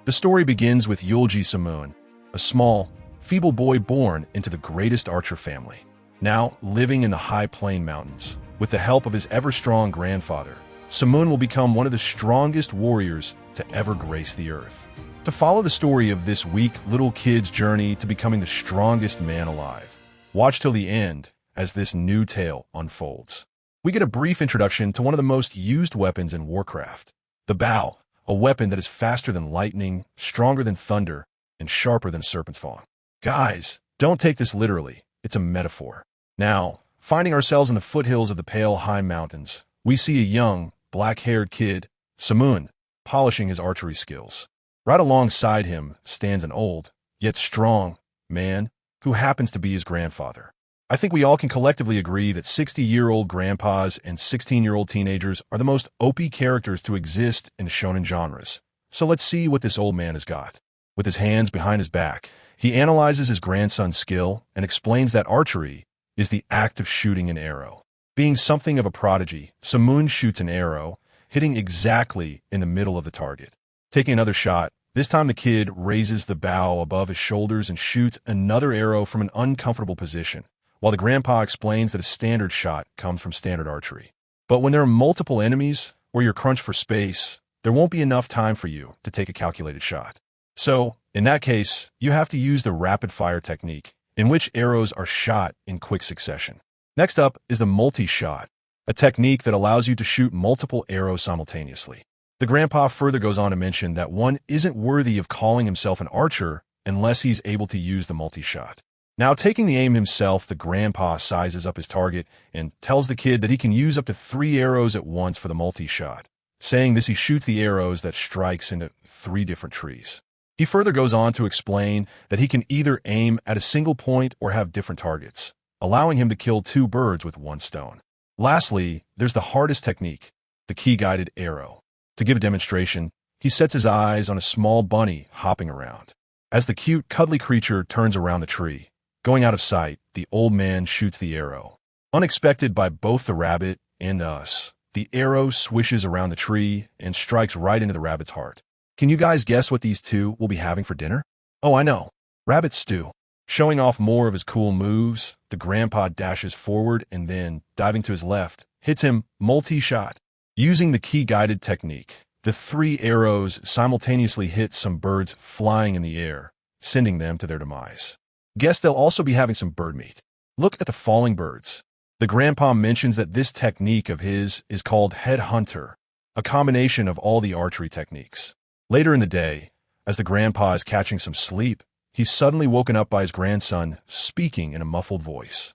The story begins with Œulji, a small, feeble boy born into the greatest archer family. Now, living in the high plain mountains, with the help of his ever-strong grandfather, Simoon will become one of the strongest warriors to ever grace the earth. To follow the story of this weak little kid's journey to becoming the strongest man alive, watch till the end as this new tale unfolds. We get a brief introduction to one of the most used weapons in Warcraft, the bow, a weapon that is faster than lightning, stronger than thunder, and sharper than a serpent's fang. Guys, don't take this literally, it's a metaphor. Now, finding ourselves in the foothills of the Pale High Mountains, we see a young, black-haired kid, Simoon, polishing his archery skills. Right alongside him stands an old, yet strong, man who happens to be his grandfather. I think we all can collectively agree that 60-year-old grandpas and 16-year-old teenagers are the most OP characters to exist in shonen genres. So let's see what this old man has got. With his hands behind his back, he analyzes his grandson's skill and explains that archery is the act of shooting an arrow. Being something of a prodigy, Simoon shoots an arrow, hitting exactly in the middle of the target. Taking another shot, this time the kid raises the bow above his shoulders and shoots another arrow from an uncomfortable position, while the grandpa explains that a standard shot comes from standard archery. But when there are multiple enemies, or you're crunched for space, there won't be enough time for you to take a calculated shot. So, in that case, you have to use the rapid-fire technique, in which arrows are shot in quick succession. Next up is the multi-shot, a technique that allows you to shoot multiple arrows simultaneously. The grandpa further goes on to mention that one isn't worthy of calling himself an archer unless he's able to use the multi-shot. Now, taking the aim himself, the grandpa sizes up his target and tells the kid that he can use up to 3 arrows at once for the multi-shot. Saying this, he shoots the arrows that strikes into 3 different trees. He further goes on to explain that he can either aim at a single point or have different targets, allowing him to kill 2 birds with 1 stone. Lastly, there's the hardest technique, the key-guided arrow. To give a demonstration, he sets his eyes on a small bunny hopping around. As the cute, cuddly creature turns around the tree, going out of sight, the old man shoots the arrow. Unexpected by both the rabbit and us, the arrow swishes around the tree and strikes right into the rabbit's heart. Can you guys guess what these two will be having for dinner? Oh, I know. Rabbit stew. Showing off more of his cool moves, the grandpa dashes forward and then, diving to his left, hits him multi-shot. Using the key-guided technique, the 3 arrows simultaneously hit some birds flying in the air, sending them to their demise. Guess they'll also be having some bird meat. Look at the falling birds. The grandpa mentions that this technique of his is called headhunter, a combination of all the archery techniques. Later in the day, as the grandpa is catching some sleep, he's suddenly woken up by his grandson speaking in a muffled voice.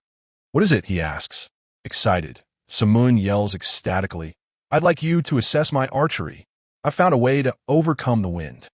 What is it? He asks. Excited, Simoon yells ecstatically, I'd like you to assess my archery. I found a way to overcome the wind.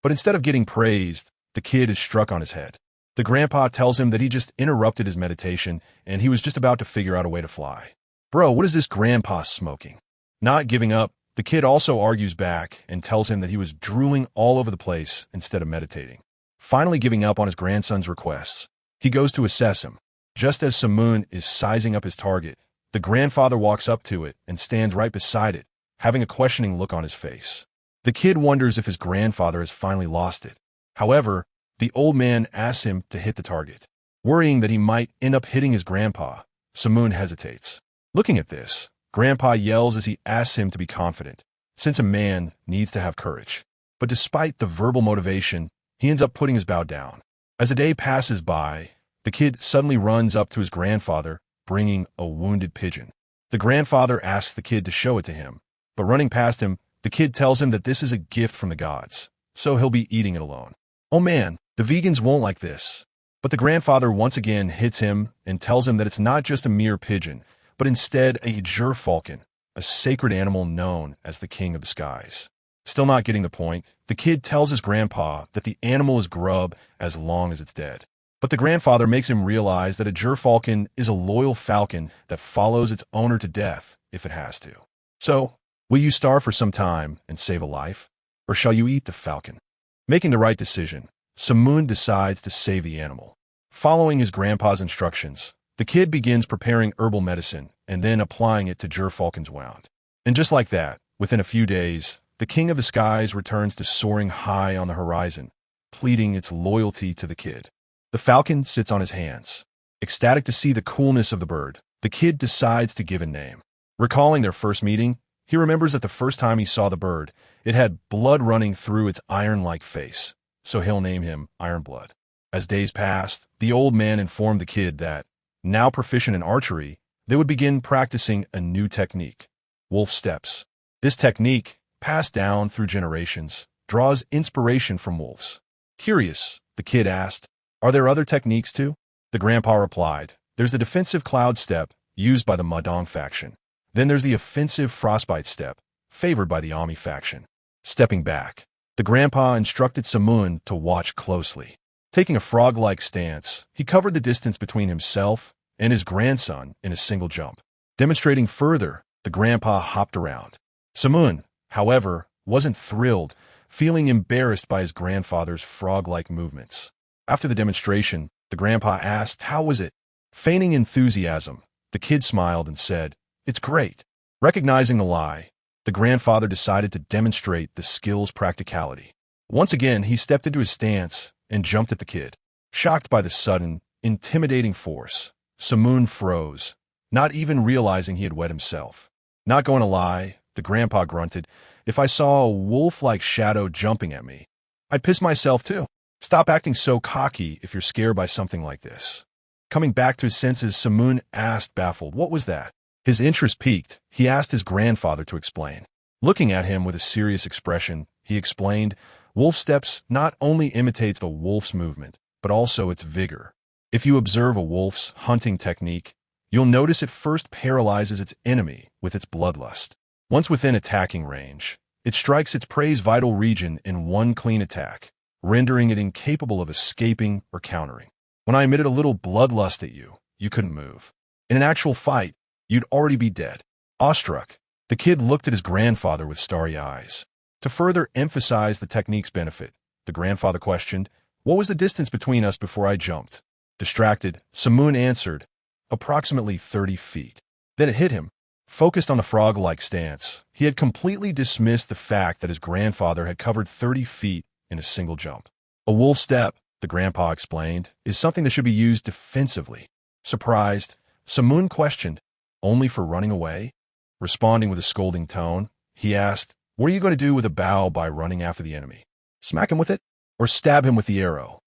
But instead of getting praised, the kid is struck on his head. The grandpa tells him that he just interrupted his meditation and he was just about to figure out a way to fly. Bro, what is this grandpa smoking? Not giving up, the kid also argues back and tells him that he was drooling all over the place instead of meditating. Finally giving up on his grandson's requests, he goes to assess him. Just as Simoon is sizing up his target, the grandfather walks up to it and stands right beside it, having a questioning look on his face. The kid wonders if his grandfather has finally lost it. However, the old man asks him to hit the target. Worrying that he might end up hitting his grandpa, Simoon hesitates. Looking at this, Grandpa yells as he asks him to be confident, since a man needs to have courage. But despite the verbal motivation, he ends up putting his bow down. As a day passes by, the kid suddenly runs up to his grandfather, bringing a wounded pigeon. The grandfather asks the kid to show it to him, but running past him, the kid tells him that this is a gift from the gods, so he'll be eating it alone. Oh man, the vegans won't like this. But the grandfather once again hits him and tells him that it's not just a mere pigeon, but instead a ǧᴏᴡᴜ, a sacred animal known as the king of the skies. Still not getting the point, the kid tells his grandpa that the animal is grub as long as it's dead. But the grandfather makes him realize that a ǧᴏᴡᴜ is a loyal falcon that follows its owner to death if it has to. So, will you starve for some time and save a life? Or shall you eat the falcon? Making the right decision, Simoon decides to save the animal. Following his grandpa's instructions, the kid begins preparing herbal medicine and then applying it to ǧᴏᴡᴜ's wound. And just like that, within a few days, the king of the skies returns to soaring high on the horizon, pleading its loyalty to the kid. The falcon sits on his hands. Ecstatic to see the coolness of the bird, the kid decides to give a name. Recalling their first meeting, he remembers that the first time he saw the bird, it had blood running through its iron-like face, so he'll name him Ironblood. As days passed, the old man informed the kid that, now proficient in archery, they would begin practicing a new technique, wolf steps. This technique, passed down through generations, draws inspiration from wolves. Curious, the kid asked, are there other techniques too? The grandpa replied, there's the defensive cloud step, used by the Madong faction. Then there's the offensive frostbite step, favored by the Ami faction. Stepping back, the grandpa instructed Samun to watch closely. Taking a frog-like stance, he covered the distance between himself and his grandson in a single jump. Demonstrating further, the grandpa hopped around. Samun, however, wasn't thrilled, feeling embarrassed by his grandfather's frog-like movements. After the demonstration, the grandpa asked, how was it? Feigning enthusiasm, the kid smiled and said, it's great. Recognizing the lie, the grandfather decided to demonstrate the skill's practicality. Once again, he stepped into his stance and jumped at the kid. Shocked by the sudden, intimidating force, Samun froze, not even realizing he had wet himself. Not going to lie, the grandpa grunted, if I saw a wolf-like shadow jumping at me, I'd piss myself too. Stop acting so cocky if you're scared by something like this. Coming back to his senses, Samun asked, baffled, what was that? His interest piqued. He asked his grandfather to explain. Looking at him with a serious expression, he explained, wolf steps not only imitates the wolf's movement, but also its vigor. If you observe a wolf's hunting technique, you'll notice it first paralyzes its enemy with its bloodlust. Once within attacking range, it strikes its prey's vital region in one clean attack, rendering it incapable of escaping or countering. When I emitted a little bloodlust at you, you couldn't move. In an actual fight, you'd already be dead. Awestruck, the kid looked at his grandfather with starry eyes. To further emphasize the technique's benefit, the grandfather questioned, what was the distance between us before I jumped? Distracted, Samun answered, approximately 30 feet. Then it hit him. Focused on the frog-like stance, he had completely dismissed the fact that his grandfather had covered 30 feet in a single jump. A wolf step, the grandpa explained, is something that should be used defensively. Surprised, Samun questioned, only for running away? Responding with a scolding tone, he asked, what are you going to do with a bow by running after the enemy? Smack him with it? Or stab him with the arrow?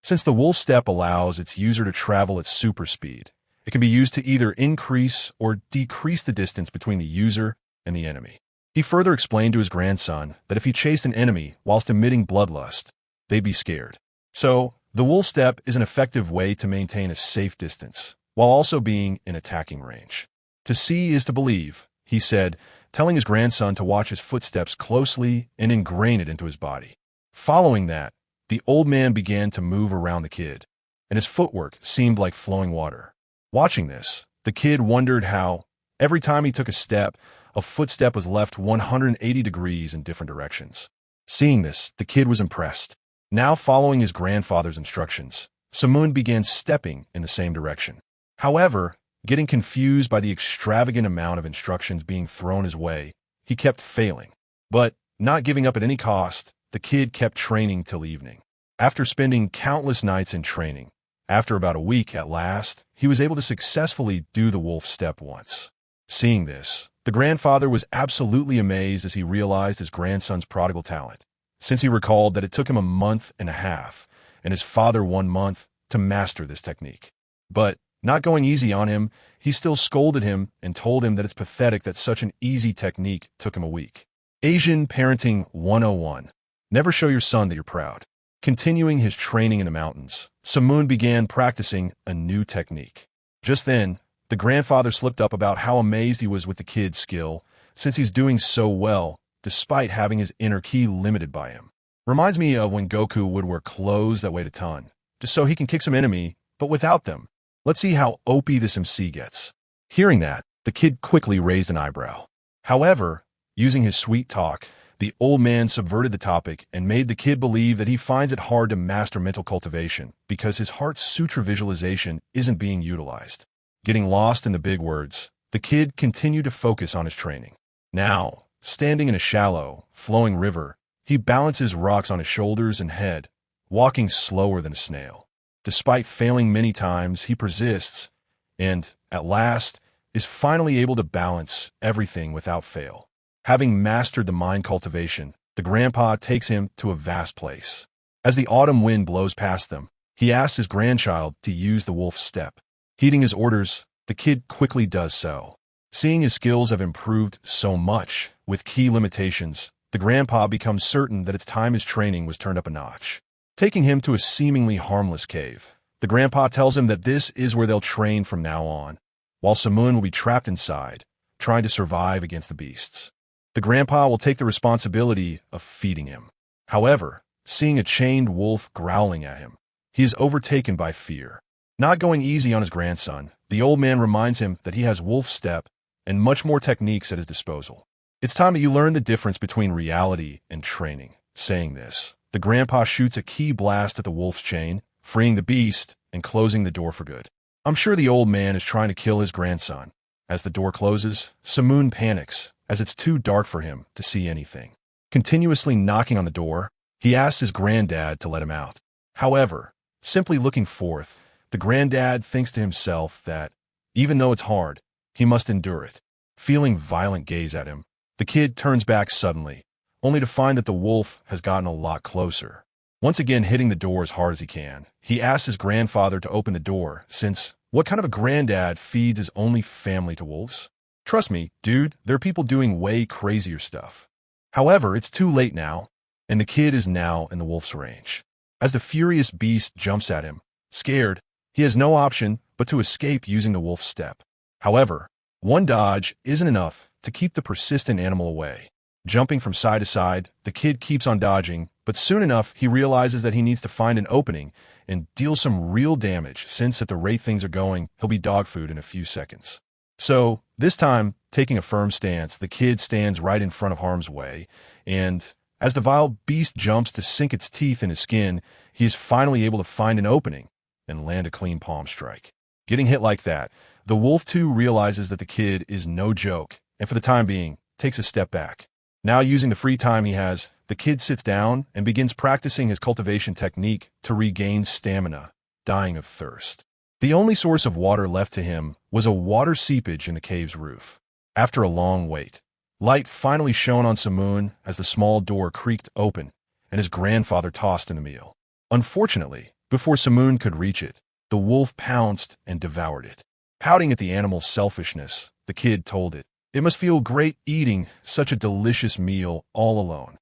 Since the wolf step allows its user to travel at super speed, it can be used to either increase or decrease the distance between the user and the enemy. He further explained to his grandson that if he chased an enemy whilst emitting bloodlust, they'd be scared. So, the wolf step is an effective way to maintain a safe distance, while also being in attacking range. To see is to believe, he said, telling his grandson to watch his footsteps closely and ingrain it into his body. Following that, the old man began to move around the kid, and his footwork seemed like flowing water. Watching this, the kid wondered how, every time he took a step, a footstep was left 180 degrees in different directions. Seeing this, the kid was impressed. Now following his grandfather's instructions, Samun began stepping in the same direction. However, getting confused by the extravagant amount of instructions being thrown his way, he kept failing. But, not giving up at any cost, the kid kept training till evening. After spending countless nights in training, after about a week at last, he was able to successfully do the wolf step once. Seeing this, the grandfather was absolutely amazed as he realized his grandson's prodigal talent, since he recalled that it took him a month and a half, and his father 1 month, to master this technique. But, not going easy on him, he still scolded him and told him that it's pathetic that such an easy technique took him a week. Asian Parenting 101. Never show your son that you're proud. Continuing his training in the mountains, Samun began practicing a new technique. Just then, the grandfather slipped up about how amazed he was with the kid's skill, since he's doing so well, despite having his inner ki limited by him. Reminds me of when Goku would wear clothes that weighed a ton, just so he can kick some enemy, but without them. Let's see how OP this MC gets. Hearing that, the kid quickly raised an eyebrow. However, using his sweet talk, the old man subverted the topic and made the kid believe that he finds it hard to master mental cultivation because his heart sutra visualization isn't being utilized. Getting lost in the big words, the kid continued to focus on his training. Now, standing in a shallow, flowing river, he balances rocks on his shoulders and head, walking slower than a snail. Despite failing many times, he persists, and, at last, is finally able to balance everything without fail. Having mastered the mind cultivation, the grandpa takes him to a vast place. As the autumn wind blows past them, he asks his grandchild to use the wolf's step. Heeding his orders, the kid quickly does so. Seeing his skills have improved so much, with key limitations, the grandpa becomes certain that it's time his training was turned up a notch. Taking him to a seemingly harmless cave, the grandpa tells him that this is where they'll train from now on, while sᴘɪʀɪᴛ will be trapped inside, trying to survive against the beasts. The grandpa will take the responsibility of feeding him. However, seeing a chained wolf growling at him, he is overtaken by fear. Not going easy on his grandson, the old man reminds him that he has wolf step and much more techniques at his disposal. It's time that you learn the difference between reality and training. Saying this, the grandpa shoots a key blast at the wolf's chain, freeing the beast and closing the door for good. I'm sure the old man is trying to kill his grandson. As the door closes, sᴘɪʀɪᴛ panics, as it's too dark for him to see anything. Continuously knocking on the door, he asks his granddad to let him out. However, simply looking forth, the granddad thinks to himself that, even though it's hard, he must endure it. Feeling violent gaze at him, the kid turns back suddenly, only to find that the wolf has gotten a lot closer. Once again hitting the door as hard as he can, he asks his grandfather to open the door, since what kind of a granddad feeds his only family to wolves? Trust me, dude, there are people doing way crazier stuff. However, it's too late now, and the kid is now in the wolf's range. As the furious beast jumps at him, scared, he has no option but to escape using the wolf's step. However, one dodge isn't enough to keep the persistent animal away. Jumping from side to side, the kid keeps on dodging, but soon enough he realizes that he needs to find an opening and deal some real damage, since at the rate things are going, he'll be dog food in a few seconds. So, this time, taking a firm stance, the kid stands right in front of harm's way, and as the vile beast jumps to sink its teeth in his skin, he is finally able to find an opening and land a clean palm strike. Getting hit like that, the wolf too realizes that the kid is no joke, and for the time being, takes a step back. Now using the free time he has, the kid sits down and begins practicing his cultivation technique to regain stamina, dying of thirst. The only source of water left to him was a water seepage in the cave's roof. After a long wait, light finally shone on sᴘɪʀɪᴛ as the small door creaked open and his grandfather tossed in the meal. Unfortunately, before sᴘɪʀɪᴛ could reach it, the wolf pounced and devoured it. Pouting at the animal's selfishness, the kid told it, it must feel great eating such a delicious meal all alone.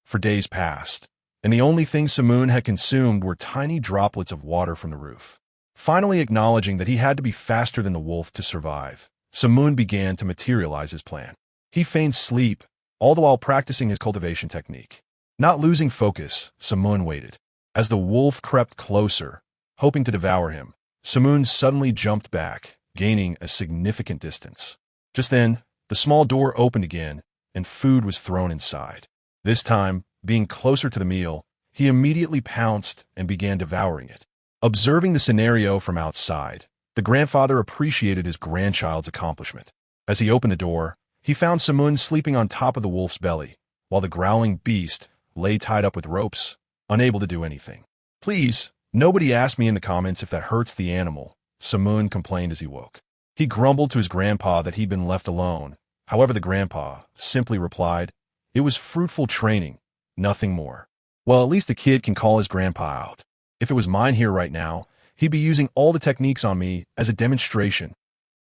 For days passed, and the only thing sᴘɪʀɪᴛ had consumed were tiny droplets of water from the roof. Finally acknowledging that he had to be faster than the wolf to survive, sᴘɪʀɪᴛ began to materialize his plan. He feigned sleep, all the while practicing his cultivation technique. Not losing focus, sᴘɪʀɪᴛ waited. As the wolf crept closer, hoping to devour him, sᴘɪʀɪᴛ suddenly jumped back, gaining a significant distance. Just then, the small door opened again, and food was thrown inside. This time, being closer to the meal, he immediately pounced and began devouring it. Observing the scenario from outside, the grandfather appreciated his grandchild's accomplishment. As he opened the door, he found sᴘɪʀɪᴛ sleeping on top of the wolf's belly, while the growling beast lay tied up with ropes, unable to do anything. Please, nobody asked me in the comments if that hurts the animal, sᴘɪʀɪᴛ complained as he woke. He grumbled to his grandpa that he'd been left alone. However, the grandpa simply replied, it was fruitful training, nothing more. Well, at least the kid can call his grandpa out. If it was mine here right now, he'd be using all the techniques on me as a demonstration.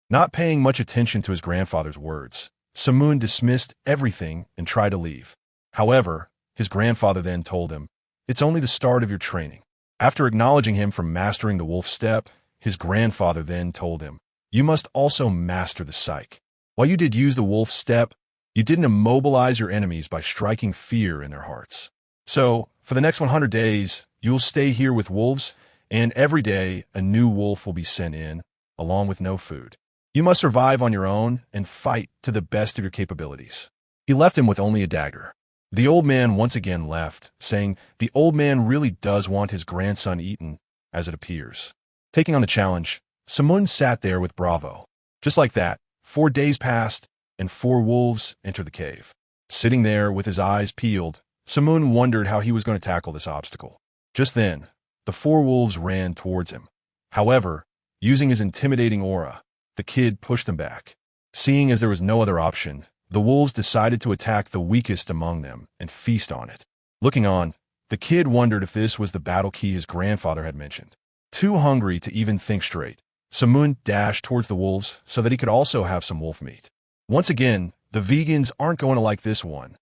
Not paying much attention to his grandfather's words, sᴘɪʀɪᴛ dismissed everything and tried to leave. However, his grandfather then told him, it's only the start of your training. After acknowledging him for mastering the wolf step, his grandfather then told him, you must also master the psyche. While you did use the wolf step, you didn't immobilize your enemies by striking fear in their hearts. So, for the next 100 days, you'll stay here with wolves, and every day a new wolf will be sent in, along with no food. You must survive on your own and fight to the best of your capabilities. He left him with only a dagger. The old man once again left, saying the old man really does want his grandson eaten, as it appears. Taking on the challenge, sᴘɪʀɪᴛ sat there with bravo. Just like that, 4 days passed, and 4 wolves entered the cave. Sitting there with his eyes peeled, Simoon wondered how he was going to tackle this obstacle. Just then, the four wolves ran towards him. However, using his intimidating aura, the kid pushed them back. Seeing as there was no other option, the wolves decided to attack the weakest among them and feast on it. Looking on, the kid wondered if this was the battle key his grandfather had mentioned. Too hungry to even think straight, Simoon dashed towards the wolves so that he could also have some wolf meat. Once again, the vegans aren't going to like this one.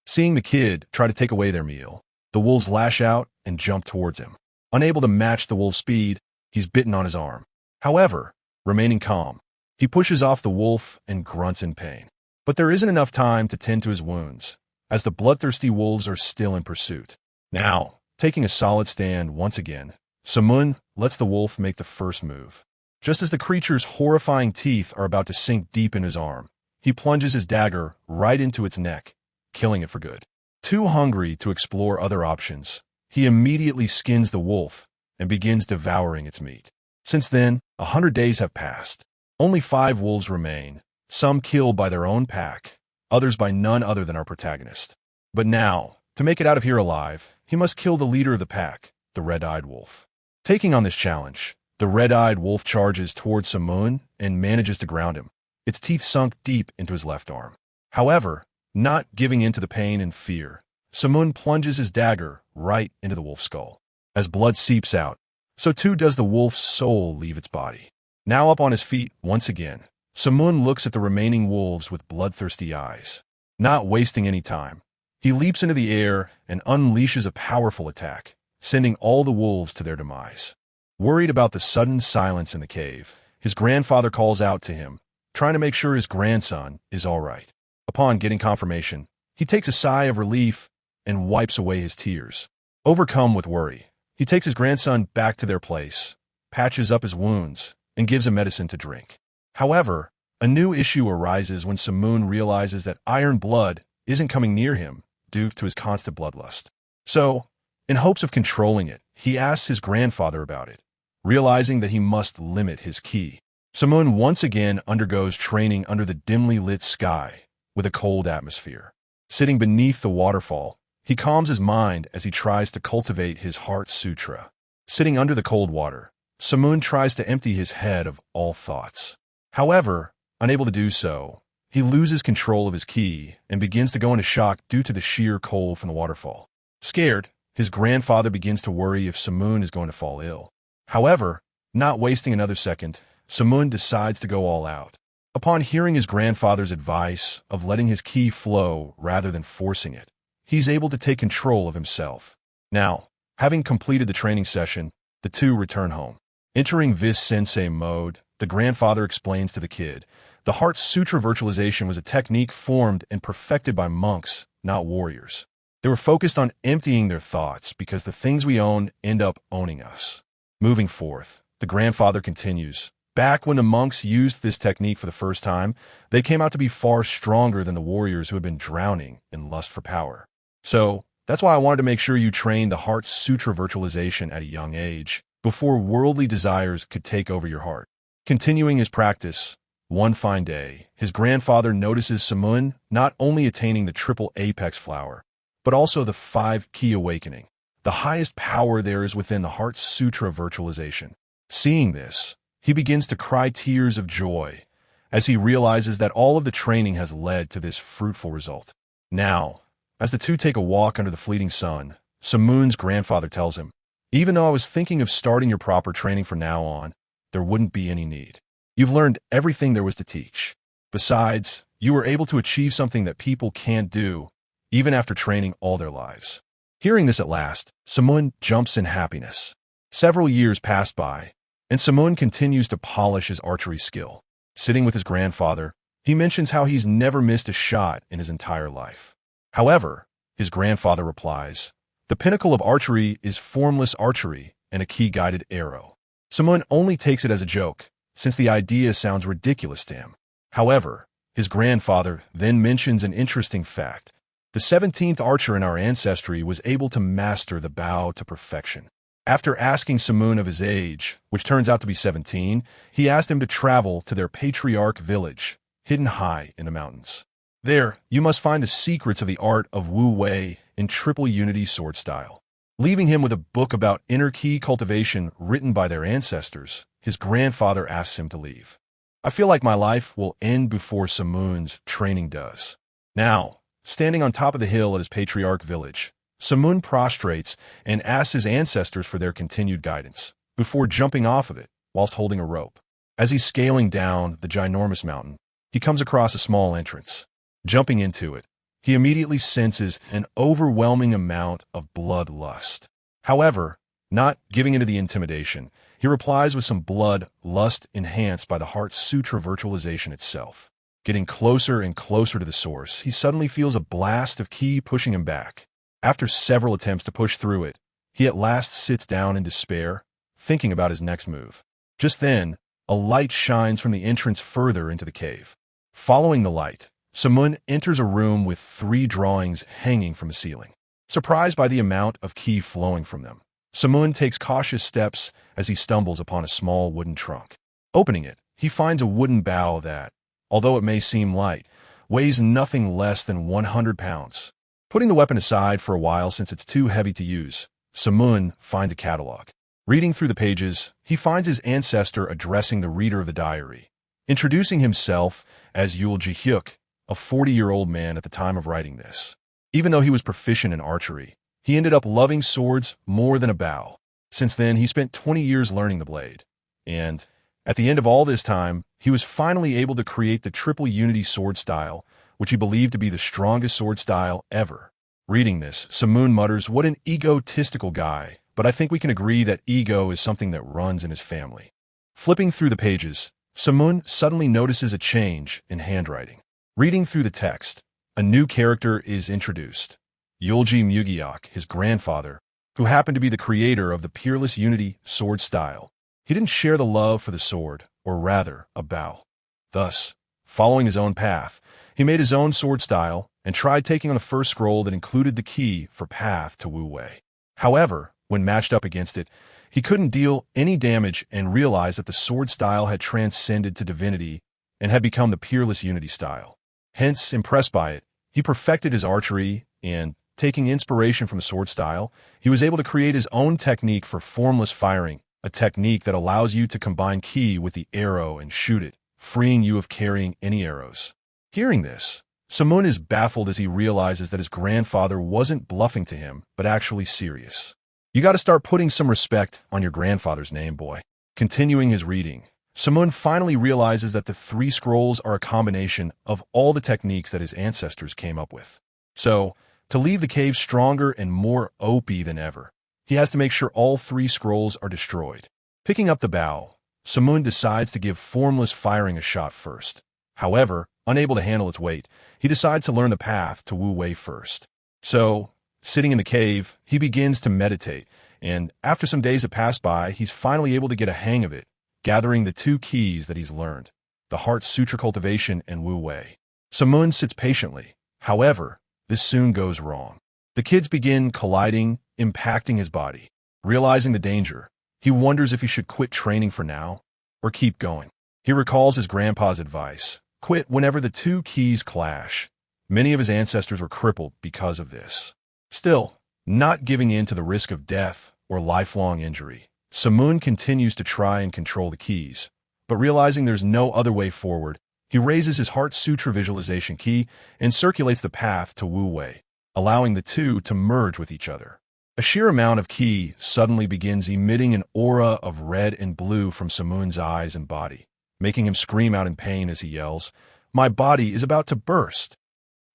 Seeing the kid try to take away their meal, the wolves lash out and jump towards him. Unable to match the wolf's speed, he's bitten on his arm. However, remaining calm, he pushes off the wolf and grunts in pain. But there isn't enough time to tend to his wounds, as the bloodthirsty wolves are still in pursuit. Now, taking a solid stand once again, Simoon lets the wolf make the first move. Just as the creature's horrifying teeth are about to sink deep in his arm, he plunges his dagger right into its neck, killing it for good. Too hungry to explore other options, he immediately skins the wolf and begins devouring its meat. Since then, 100 days have passed. Only 5 wolves remain, some killed by their own pack, others by none other than our protagonist. But now, to make it out of here alive, he must kill the leader of the pack, the red-eyed wolf. Taking on this challenge, the red-eyed wolf charges towards Simoon and manages to ground him, its teeth sunk deep into his left arm. However, not giving in to the pain and fear, Simoon plunges his dagger right into the wolf's skull. As blood seeps out, so too does the wolf's soul leave its body. Now up on his feet once again, Simoon looks at the remaining wolves with bloodthirsty eyes. Not wasting any time, he leaps into the air and unleashes a powerful attack, sending all the wolves to their demise. Worried about the sudden silence in the cave, his grandfather calls out to him, trying to make sure his grandson is all right. Upon getting confirmation, he takes a sigh of relief and wipes away his tears. Overcome with worry, he takes his grandson back to their place, patches up his wounds, and gives him medicine to drink. However, a new issue arises when Simoon realizes that iron blood isn't coming near him due to his constant bloodlust. So, in hopes of controlling it, he asks his grandfather about it, realizing that he must limit his ki. Simoon once again undergoes training under the dimly lit sky with a cold atmosphere. Sitting beneath the waterfall, he calms his mind as he tries to cultivate his heart sutra. Sitting under the cold water, Simoon tries to empty his head of all thoughts. However, unable to do so, he loses control of his ki and begins to go into shock due to the sheer cold from the waterfall. Scared, his grandfather begins to worry if Simoon is going to fall ill. However, not wasting another second, Simoon decides to go all out. Upon hearing his grandfather's advice of letting his ki flow rather than forcing it, he's able to take control of himself. Now, having completed the training session, the two return home. Entering Vis Sensei mode, the grandfather explains to the kid, the Heart Sutra virtualization was a technique formed and perfected by monks, not warriors. They were focused on emptying their thoughts because the things we own end up owning us. Moving forth, the grandfather continues, back when the monks used this technique for the first time, they came out to be far stronger than the warriors who had been drowning in lust for power. So, that's why I wanted to make sure you trained the Heart Sutra virtualization at a young age, before worldly desires could take over your heart. Continuing his practice, one fine day, his grandfather notices Simoon not only attaining the triple apex flower, but also the 5 ki awakening, the highest power there is within the Heart Sutra virtualization. Seeing this, he begins to cry tears of joy as he realizes that all of the training has led to this fruitful result. Now, as the two take a walk under the fleeting sun, Simoon's grandfather tells him, even though I was thinking of starting your proper training from now on, there wouldn't be any need. You've learned everything there was to teach. Besides, you were able to achieve something that people can't do, even after training all their lives. Hearing this at last, Simoon jumps in happiness. Several years pass by, and Simoon continues to polish his archery skill. Sitting with his grandfather, he mentions how he's never missed a shot in his entire life. However, his grandfather replies, the pinnacle of archery is formless archery and a ki-guided arrow. Simoon only takes it as a joke, since the idea sounds ridiculous to him. However, his grandfather then mentions an interesting fact. The 17th archer in our ancestry was able to master the bow to perfection. After asking Simoon of his age, which turns out to be 17, he asked him to travel to their patriarch village, hidden high in the mountains. There, you must find the secrets of the art of Wu Wei in triple unity sword style. Leaving him with a book about inner ki cultivation written by their ancestors, his grandfather asks him to leave. I feel like my life will end before Simoon's training does. Now, standing on top of the hill at his patriarch village, Simoon prostrates and asks his ancestors for their continued guidance, before jumping off of it whilst holding a rope. As he's scaling down the ginormous mountain, he comes across a small entrance. Jumping into it, he immediately senses an overwhelming amount of bloodlust. However, not giving into the intimidation, he replies with some blood lust enhanced by the Heart Sutra virtualization itself. Getting closer and closer to the source, he suddenly feels a blast of ki pushing him back. After several attempts to push through it, he at last sits down in despair, thinking about his next move. Just then, a light shines from the entrance further into the cave. Following the light, Simoon enters a room with 3 drawings hanging from the ceiling. Surprised by the amount of ki flowing from them, Simoon takes cautious steps as he stumbles upon a small wooden trunk. Opening it, he finds a wooden bow that, although it may seem light, weighs nothing less than 100 pounds. Putting the weapon aside for a while since it's too heavy to use, Simoon finds a catalog. Reading through the pages, he finds his ancestor addressing the reader of the diary, introducing himself as jöjbyᴏᴜᴜ, a 40-year-old man at the time of writing this. Even though he was proficient in archery, he ended up loving swords more than a bow. Since then, he spent 20 years learning the blade. And, at the end of all this time, he was finally able to create the triple unity sword style, which he believed to be the strongest sword style ever. Reading this, Simoon mutters, "What an egotistical guy," but I think we can agree that ego is something that runs in his family. Flipping through the pages, Simoon suddenly notices a change in handwriting. Reading through the text, a new character is introduced. jöjbyᴏᴜᴜᴜ, his grandfather, who happened to be the creator of the Peerless Unity sword style. He didn't share the love for the sword, or rather, a bow. Thus, following his own path, he made his own sword style and tried taking on the first scroll that included the key for path to Wu Wei. However, when matched up against it, he couldn't deal any damage and realized that the sword style had transcended to divinity and had become the Peerless Unity style. Hence, impressed by it, he perfected his archery and, taking inspiration from the sword style, he was able to create his own technique for formless firing, a technique that allows you to combine ki with the arrow and shoot it, freeing you of carrying any arrows. Hearing this, Simoon is baffled as he realizes that his grandfather wasn't bluffing to him, but actually serious. You gotta start putting some respect on your grandfather's name, boy. Continuing his reading, Simoon finally realizes that the 3 scrolls are a combination of all the techniques that his ancestors came up with. So, to leave the cave stronger and more OP than ever, he has to make sure all 3 scrolls are destroyed. Picking up the bow, Simoon decides to give formless firing a shot first. However, unable to handle its weight, he decides to learn the path to Wu Wei first. So, sitting in the cave, he begins to meditate, and after some days have passed by, he's finally able to get a hang of it, gathering the 2 keys that he's learned, the Heart Sutra cultivation and Wu Wei. Simoon sits patiently. However, this soon goes wrong. The kids begin colliding, impacting his body. Realizing the danger, he wonders if he should quit training for now or keep going. He recalls his grandpa's advice: quit whenever the 2 keys clash. Many of his ancestors were crippled because of this. Still, not giving in to the risk of death or lifelong injury, Simoon continues to try and control the keys, but realizing there's no other way forward, he raises his Heart Sutra visualization key and circulates the path to Wu Wei, allowing the 2 to merge with each other. A sheer amount of ki suddenly begins emitting an aura of red and blue from Simoon's eyes and body, making him scream out in pain as he yells, "My body is about to burst."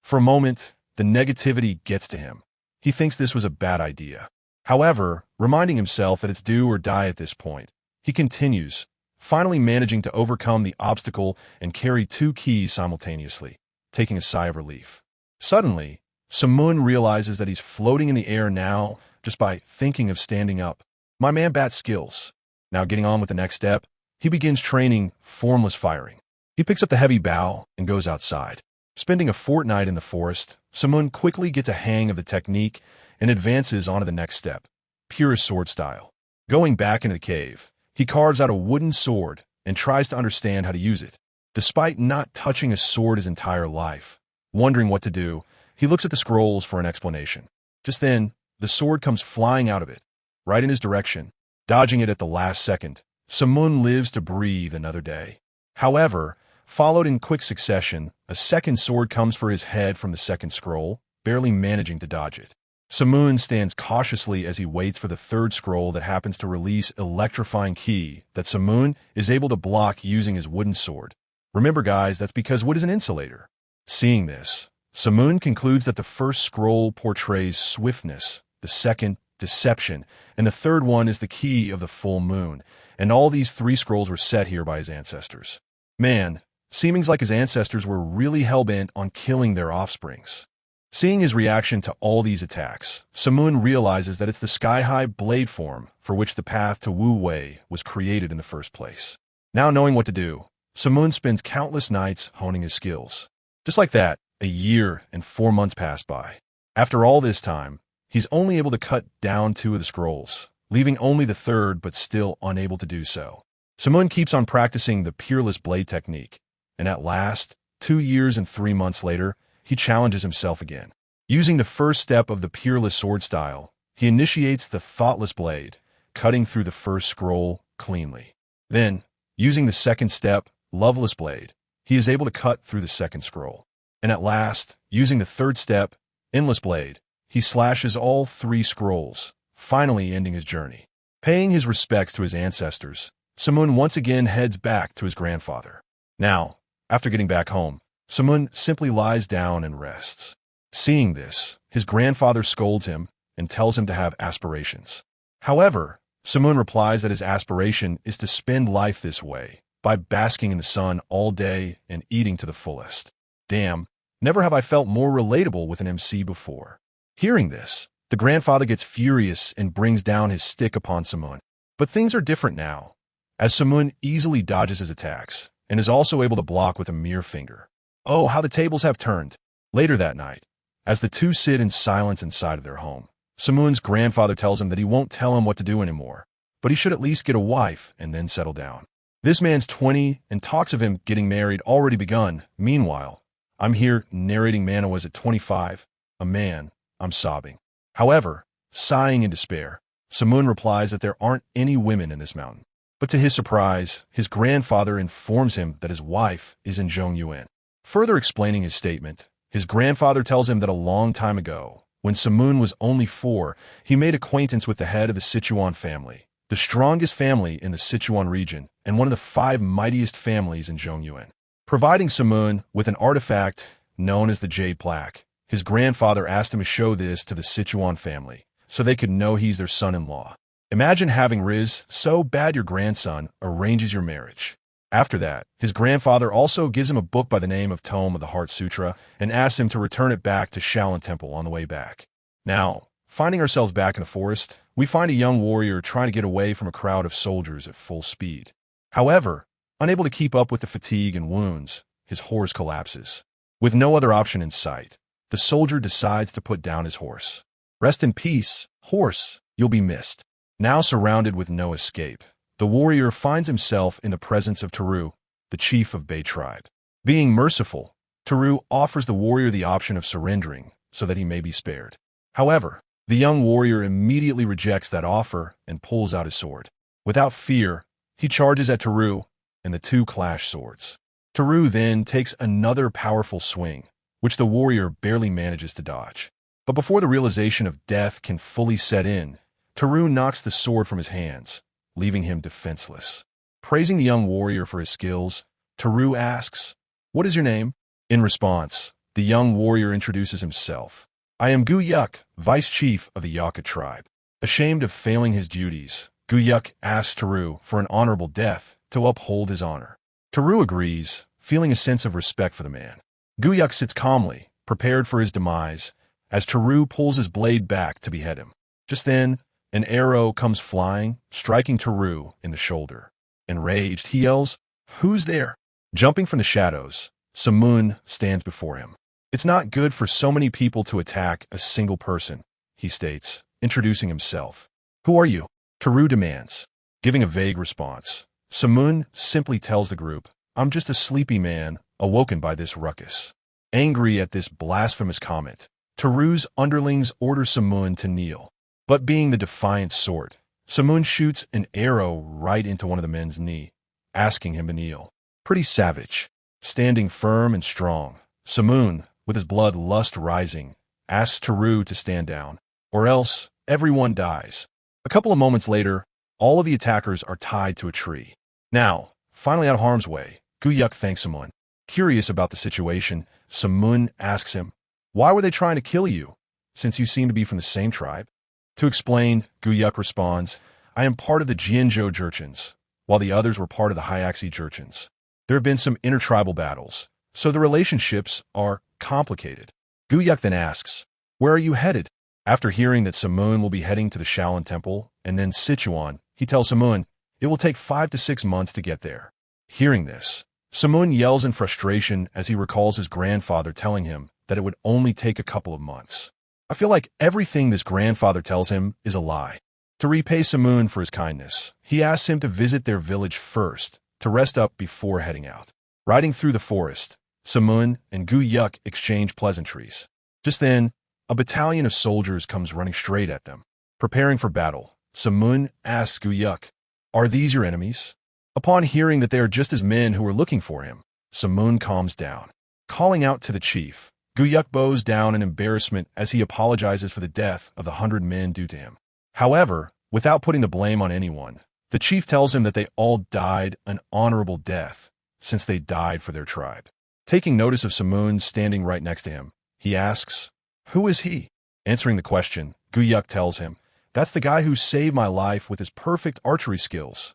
For a moment, the negativity gets to him. He thinks this was a bad idea. However, reminding himself that it's do or die at this point, he continues, finally managing to overcome the obstacle and carry 2 keys simultaneously, taking a sigh of relief. Suddenly, Simoon realizes that he's floating in the air now just by thinking of standing up. My man Bat's skills. Now getting on with the next step, he begins training formless firing. He picks up the heavy bow and goes outside. Spending a fortnight in the forest, Simoon quickly gets a hang of the technique and advances on to the next step, pure sword style. Going back into the cave, he carves out a wooden sword and tries to understand how to use it. Despite not touching a sword his entire life, Wondering what to do, he looks at the scrolls for an explanation. Just then, the sword comes flying out of it, right in his direction. Dodging it at the last second, Sᴘɪʀɪᴛ lives to breathe another day. However, followed in quick succession, a second sword comes for his head from the second scroll, barely managing to dodge it. Sᴘɪʀɪᴛ stands cautiously as he waits for the third scroll that happens to release electrifying ki that Sᴘɪʀɪᴛ is able to block using his wooden sword. Remember guys, that's because wood is an insulator. Seeing this, Sᴘɪʀɪᴛ concludes that the first scroll portrays swiftness, the second, deception, and the third one is the key of the full moon, and all these three scrolls were set here by his ancestors. Man, seems like his ancestors were really hell-bent on killing their offsprings. Seeing his reaction to all these attacks, Sᴘɪʀɪᴛ realizes that it's the sky-high blade form for which the path to Wu Wei was created in the first place. Now knowing what to do, Sᴘɪʀɪᴛ spends countless nights honing his skills. Just like that, a year and 4 months pass by. After all this time, he's only able to cut down 2 of the scrolls, leaving only the third but still unable to do so. Sᴘɪʀɪᴛ keeps on practicing the peerless blade technique, and at last, 2 years and 3 months later, he challenges himself again. Using the first step of the peerless sword style, he initiates the thoughtless blade, cutting through the first scroll cleanly. Then, using the second step, loveless blade, he is able to cut through the second scroll. And at last, using the third step, endless blade, he slashes all 3 scrolls, finally ending his journey. Paying his respects to his ancestors, Sᴘɪʀɪᴛ once again heads back to his grandfather. Now, after getting back home, Sᴘɪʀɪᴛ simply lies down and rests. Seeing this, his grandfather scolds him and tells him to have aspirations. However, Sᴘɪʀɪᴛ replies that his aspiration is to spend life this way, by basking in the sun all day and eating to the fullest. Damn, never have I felt more relatable with an MC before. Hearing this, the grandfather gets furious and brings down his stick upon Sᴘɪʀɪᴛ. But things are different now, as Sᴘɪʀɪᴛ easily dodges his attacks and is also able to block with a mere finger. Oh, how the tables have turned. Later that night, as the two sit in silence inside of their home, Sᴘɪʀɪᴛ's grandfather tells him that he won't tell him what to do anymore, but he should at least get a wife and then settle down. This man's 20 and talks of him getting married already begun. Meanwhile, I'm here narrating manhwas at 25, a man, I'm sobbing. However, sighing in despair, Sᴘɪʀɪᴛ replies that there aren't any women in this mountain. But to his surprise, his grandfather informs him that his wife is in Zhongyuan. Further explaining his statement, his grandfather tells him that a long time ago, when Sᴘɪʀɪᴛ was only 4, he made acquaintance with the head of the Sichuan family, the strongest family in the Sichuan region and one of the 5 mightiest families in Zhongyuan. Providing Sᴘɪʀɪᴛ with an artifact known as the Jade Plaque, his grandfather asked him to show this to the Sichuan family so they could know he's their son-in-law. Imagine having Riz so bad your grandson arranges your marriage. After that, his grandfather also gives him a book by the name of Tome of the Heart Sutra and asks him to return it back to Shaolin Temple on the way back. Now, finding ourselves back in the forest, we find a young warrior trying to get away from a crowd of soldiers at full speed. However, unable to keep up with the fatigue and wounds, his horse collapses. With no other option in sight, the soldier decides to put down his horse. Rest in peace, horse, you'll be missed. Now surrounded with no escape, the warrior finds himself in the presence of Taru, the chief of Bei tribe. Being merciful, Taru offers the warrior the option of surrendering so that he may be spared. However, the young warrior immediately rejects that offer and pulls out his sword. Without fear, he charges at Taru, and the two clash swords. Taru then takes another powerful swing, which the warrior barely manages to dodge. But before the realization of death can fully set in, Taru knocks the sword from his hands, leaving him defenseless. Praising the young warrior for his skills, Taru asks, "What is your name?" In response, the young warrior introduces himself. "I am Guyuk, vice chief of the Yaka tribe." Ashamed of failing his duties, Guyuk asks Taru for an honorable death to uphold his honor. Taru agrees, feeling a sense of respect for the man. Guyuk sits calmly, prepared for his demise, as Taru pulls his blade back to behead him. Just then, an arrow comes flying, striking Taru in the shoulder. Enraged, he yells, "Who's there?" Jumping from the shadows, Sᴘɪʀɪᴛ stands before him. "It's not good for so many people to attack a single person," he states, introducing himself. "Who are you?" Taru demands. Giving a vague response, Sᴘɪʀɪᴛ simply tells the group, "I'm just a sleepy man, awoken by this ruckus." Angry at this blasphemous comment, Taru's underlings order Simoon to kneel. But being the defiant sort, Simoon shoots an arrow right into one of the men's knee, asking him to kneel. Pretty savage. Standing firm and strong, Simoon, with his blood lust rising, asks Taru to stand down, or else everyone dies. A couple of moments later, all of the attackers are tied to a tree. Now, finally out of harm's way, ṕᴏᴏ thanks Simoon. Curious about the situation, Simoon asks him, "Why were they trying to kill you, since you seem to be from the same tribe?" To explain, ṕᴏᴏ responds, "I am part of the Jianzhou Jurchens, while the others were part of the Hyakse Jurchens. There have been some intertribal battles, so the relationships are complicated." ṕᴏᴏ then asks, "Where are you headed?" After hearing that Simoon will be heading to the Shaolin Temple and then Sichuan, he tells Simoon it will take 5 to 6 months to get there. Hearing this, Simoon yells in frustration as he recalls his grandfather telling him that it would only take a couple of months. I feel like everything this grandfather tells him is a lie. To repay Simoon for his kindness, he asks him to visit their village first, to rest up before heading out. Riding through the forest, Simoon and ṕᴏᴏ exchange pleasantries. Just then, a battalion of soldiers comes running straight at them. Preparing for battle, Simoon asks ṕᴏᴏ, "Are these your enemies?" Upon hearing that they are just his men who are looking for him, Simoon calms down. Calling out to the chief, ṕᴏᴏ bows down in embarrassment as he apologizes for the death of the 100 men due to him. However, without putting the blame on anyone, the chief tells him that they all died an honorable death, since they died for their tribe. Taking notice of Simoon standing right next to him, he asks, "Who is he?" Answering the question, ṕᴏᴏ tells him, "That's the guy who saved my life with his perfect archery skills."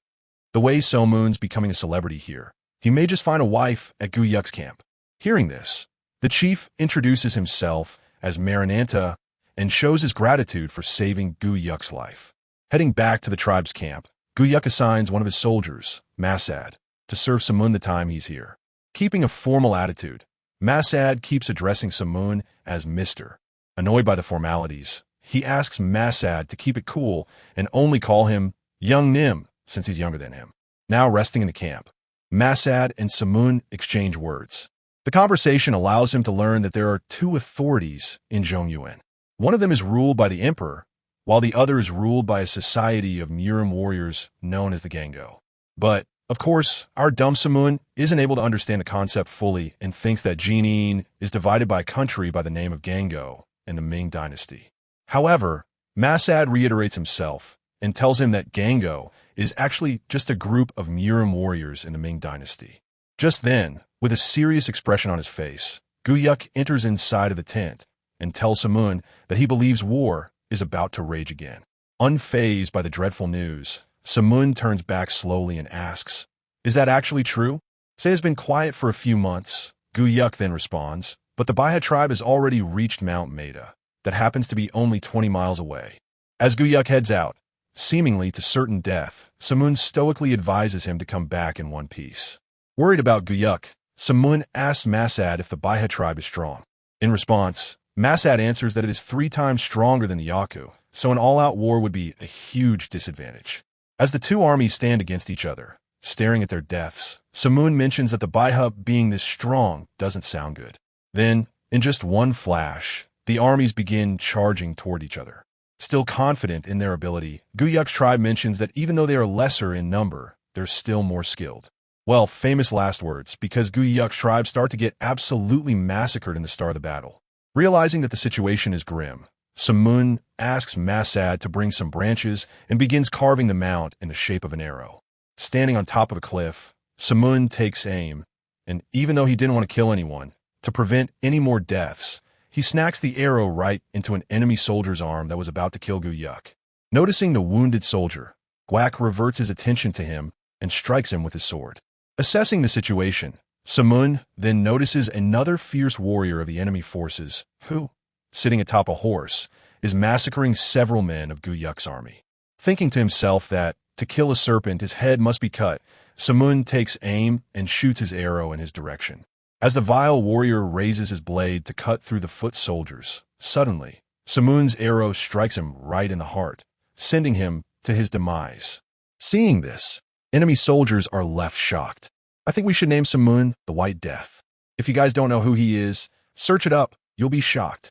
The way Simoon's becoming a celebrity here, he may just find a wife at ṕᴏᴏ's camp. Hearing this, the chief introduces himself as Marinanta and shows his gratitude for saving ṕᴏᴏ's life. Heading back to the tribe's camp, ṕᴏᴏ assigns one of his soldiers, Masad, to serve Simoon the time he's here. Keeping a formal attitude, Masad keeps addressing Simoon as Mr. Annoyed by the formalities, he asks Masad to keep it cool and only call him Young Nim, since he's younger than him. Now resting in the camp, Masad and Simoon exchange words. The conversation allows him to learn that there are 2 authorities in Zhongyuan. One of them is ruled by the emperor, while the other is ruled by a society of Murim warriors known as the Gango. But, of course, our dumb Simoon isn't able to understand the concept fully and thinks that Jinin is divided by a country by the name of Gango in the Ming dynasty. However, Masad reiterates himself and tells him that Gango is actually just a group of Murim warriors in the Ming dynasty. Just then, with a serious expression on his face, ṕᴏᴏ enters inside of the tent and tells Simoon that he believes war is about to rage again. Unfazed by the dreadful news, Simoon turns back slowly and asks, "Is that actually true?" Say has been quiet for a few months. ṕᴏᴏ then responds, "But the Baiha tribe has already reached Mount Maida, that happens to be only 20 miles away." As ṕᴏᴏ heads out, seemingly to certain death, Simoon stoically advises him to come back in one piece. Worried about ṕᴏᴏ, Simoon asks Masad if the Baiha tribe is strong. In response, Masad answers that it is 3 times stronger than the Yaku, so an all-out war would be a huge disadvantage. As the 2 armies stand against each other, staring at their deaths, Simoon mentions that the Baiha being this strong doesn't sound good. Then, in just one flash, the armies begin charging toward each other. Still confident in their ability, ṕᴏᴏ's tribe mentions that even though they are lesser in number, they're still more skilled. Well, famous last words, because ύπᴏᴏ's tribe start to get absolutely massacred in the start of the battle. Realizing that the situation is grim, Simoon asks Masad to bring some branches and begins carving the mount in the shape of an arrow. Standing on top of a cliff, Simoon takes aim, and even though he didn't want to kill anyone, to prevent any more deaths, he snacks the arrow right into an enemy soldier's arm that was about to kill ύπᴏᴏ. Noticing the wounded soldier, ύπᴏᴏ reverts his attention to him and strikes him with his sword. Assessing the situation, Simoon then notices another fierce warrior of the enemy forces who, sitting atop a horse, is massacring several men of ύπᴏᴏ's army. Thinking to himself that, to kill a serpent, his head must be cut, Simoon takes aim and shoots his arrow in his direction. As the vile warrior raises his blade to cut through the foot soldiers, suddenly, Simoon's arrow strikes him right in the heart, sending him to his demise. Seeing this, enemy soldiers are left shocked. I think we should name Simoon the White Death. If you guys don't know who he is, Search it up, you'll be shocked.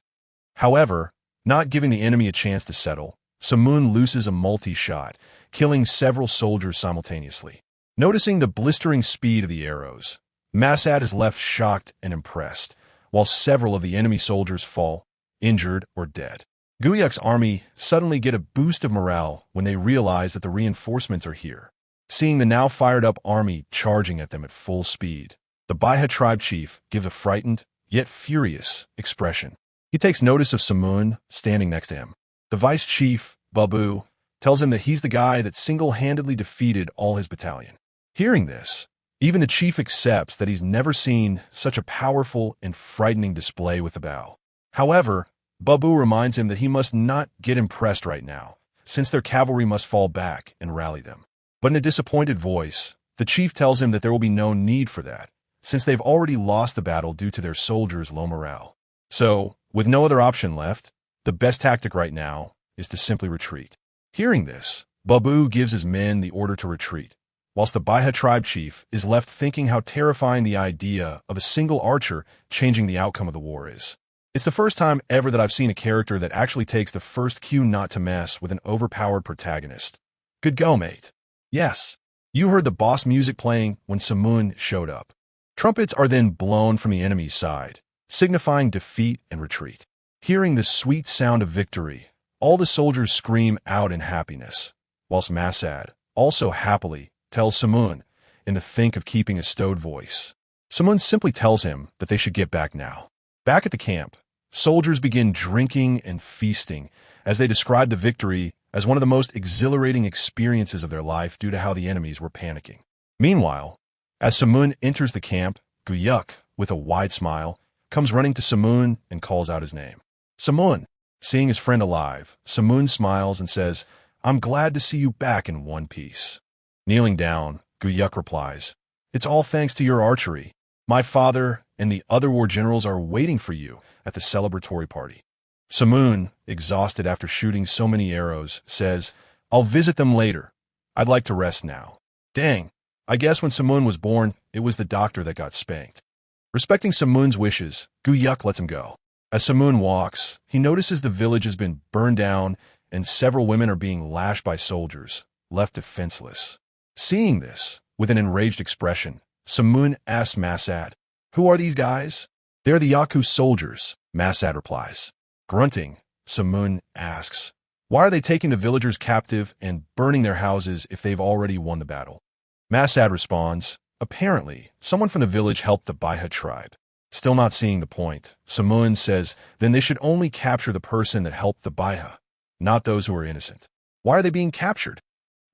However, not giving the enemy a chance to settle, sᴘɪɪᴛ looses a multi-shot, killing several soldiers simultaneously. Noticing the blistering speed of the arrows, Masad is left shocked and impressed, while several of the enemy soldiers fall, injured or dead. Guyuk's army suddenly get a boost of morale when they realize that the reinforcements are here. Seeing the now fired-up army charging at them at full speed, the 噚 tribe chief gives a frightened, yet furious, expression. He takes notice of sᴘɪʀɪᴛ standing next to him. The vice chief, ʲᴏᴏ, tells him that he's the guy that single-handedly defeated all his battalion. Hearing this, even the chief accepts that he's never seen such a powerful and frightening display with the bow. However, ʲᴏᴏ reminds him that he must not get impressed right now, since their cavalry must fall back and rally them. But in a disappointed voice, the chief tells him that there will be no need for that, since they've already lost the battle due to their soldiers' low morale. So, with no other option left, the best tactic right now is to simply retreat. Hearing this, บํ gives his men the order to retreat, whilst the บํ tribe chief is left thinking how terrifying the idea of a single archer changing the outcome of the war is. It's the first time ever that I've seen a character that actually takes the first cue not to mess with an overpowered protagonist. Good go, mate. Yes, you heard the boss music playing when sᴘɪʀɪᴛ showed up. Trumpets are then blown from the enemy's side, signifying defeat and retreat. Hearing the sweet sound of victory, all the soldiers scream out in happiness, whilst Masad, also happily, tells sᴘɪʀɪᴛ, in the think of keeping a stowed voice. sᴘɪʀɪᴛ simply tells him that they should get back now. Back at the camp, soldiers begin drinking and feasting as they describe the victory as one of the most exhilarating experiences of their life due to how the enemies were panicking. Meanwhile, as sᴘɪʀɪᴛ enters the camp, Guyuk, with a wide smile, comes running to sᴘɪʀɪᴛ and calls out his name. sᴘɪʀɪᴛ, seeing his friend alive, sᴘɪʀɪᴛ smiles and says, "I'm glad to see you back in one piece." Kneeling down, Guyuk replies, "It's all thanks to your archery. My father and the other war generals are waiting for you at the celebratory party." sᴘɪʀɪᴛ, exhausted after shooting so many arrows, says, "I'll visit them later. I'd like to rest now." Dang, I guess when sᴘɪʀɪᴛ was born, it was the doctor that got spanked. Respecting sᴘɪʀɪᴛ's wishes, Guyuk lets him go. As sᴘɪʀɪᴛ walks, he notices the village has been burned down and several women are being lashed by soldiers, left defenseless. Seeing this, with an enraged expression, sᴘɪʀɪᴛ asks Masad, "Who are these guys?" "They're the Yaku soldiers," Masad replies. Grunting, sᴘɪʀɪᴛ asks, "Why are they taking the villagers captive and burning their houses if they've already won the battle?" Masad responds, "Apparently, someone from the village helped the ʲ tribe." Still not seeing the point, sᴘɪʀɪᴛ says, then they should only capture the person that helped the 뾱, not those who are innocent. Why are they being captured?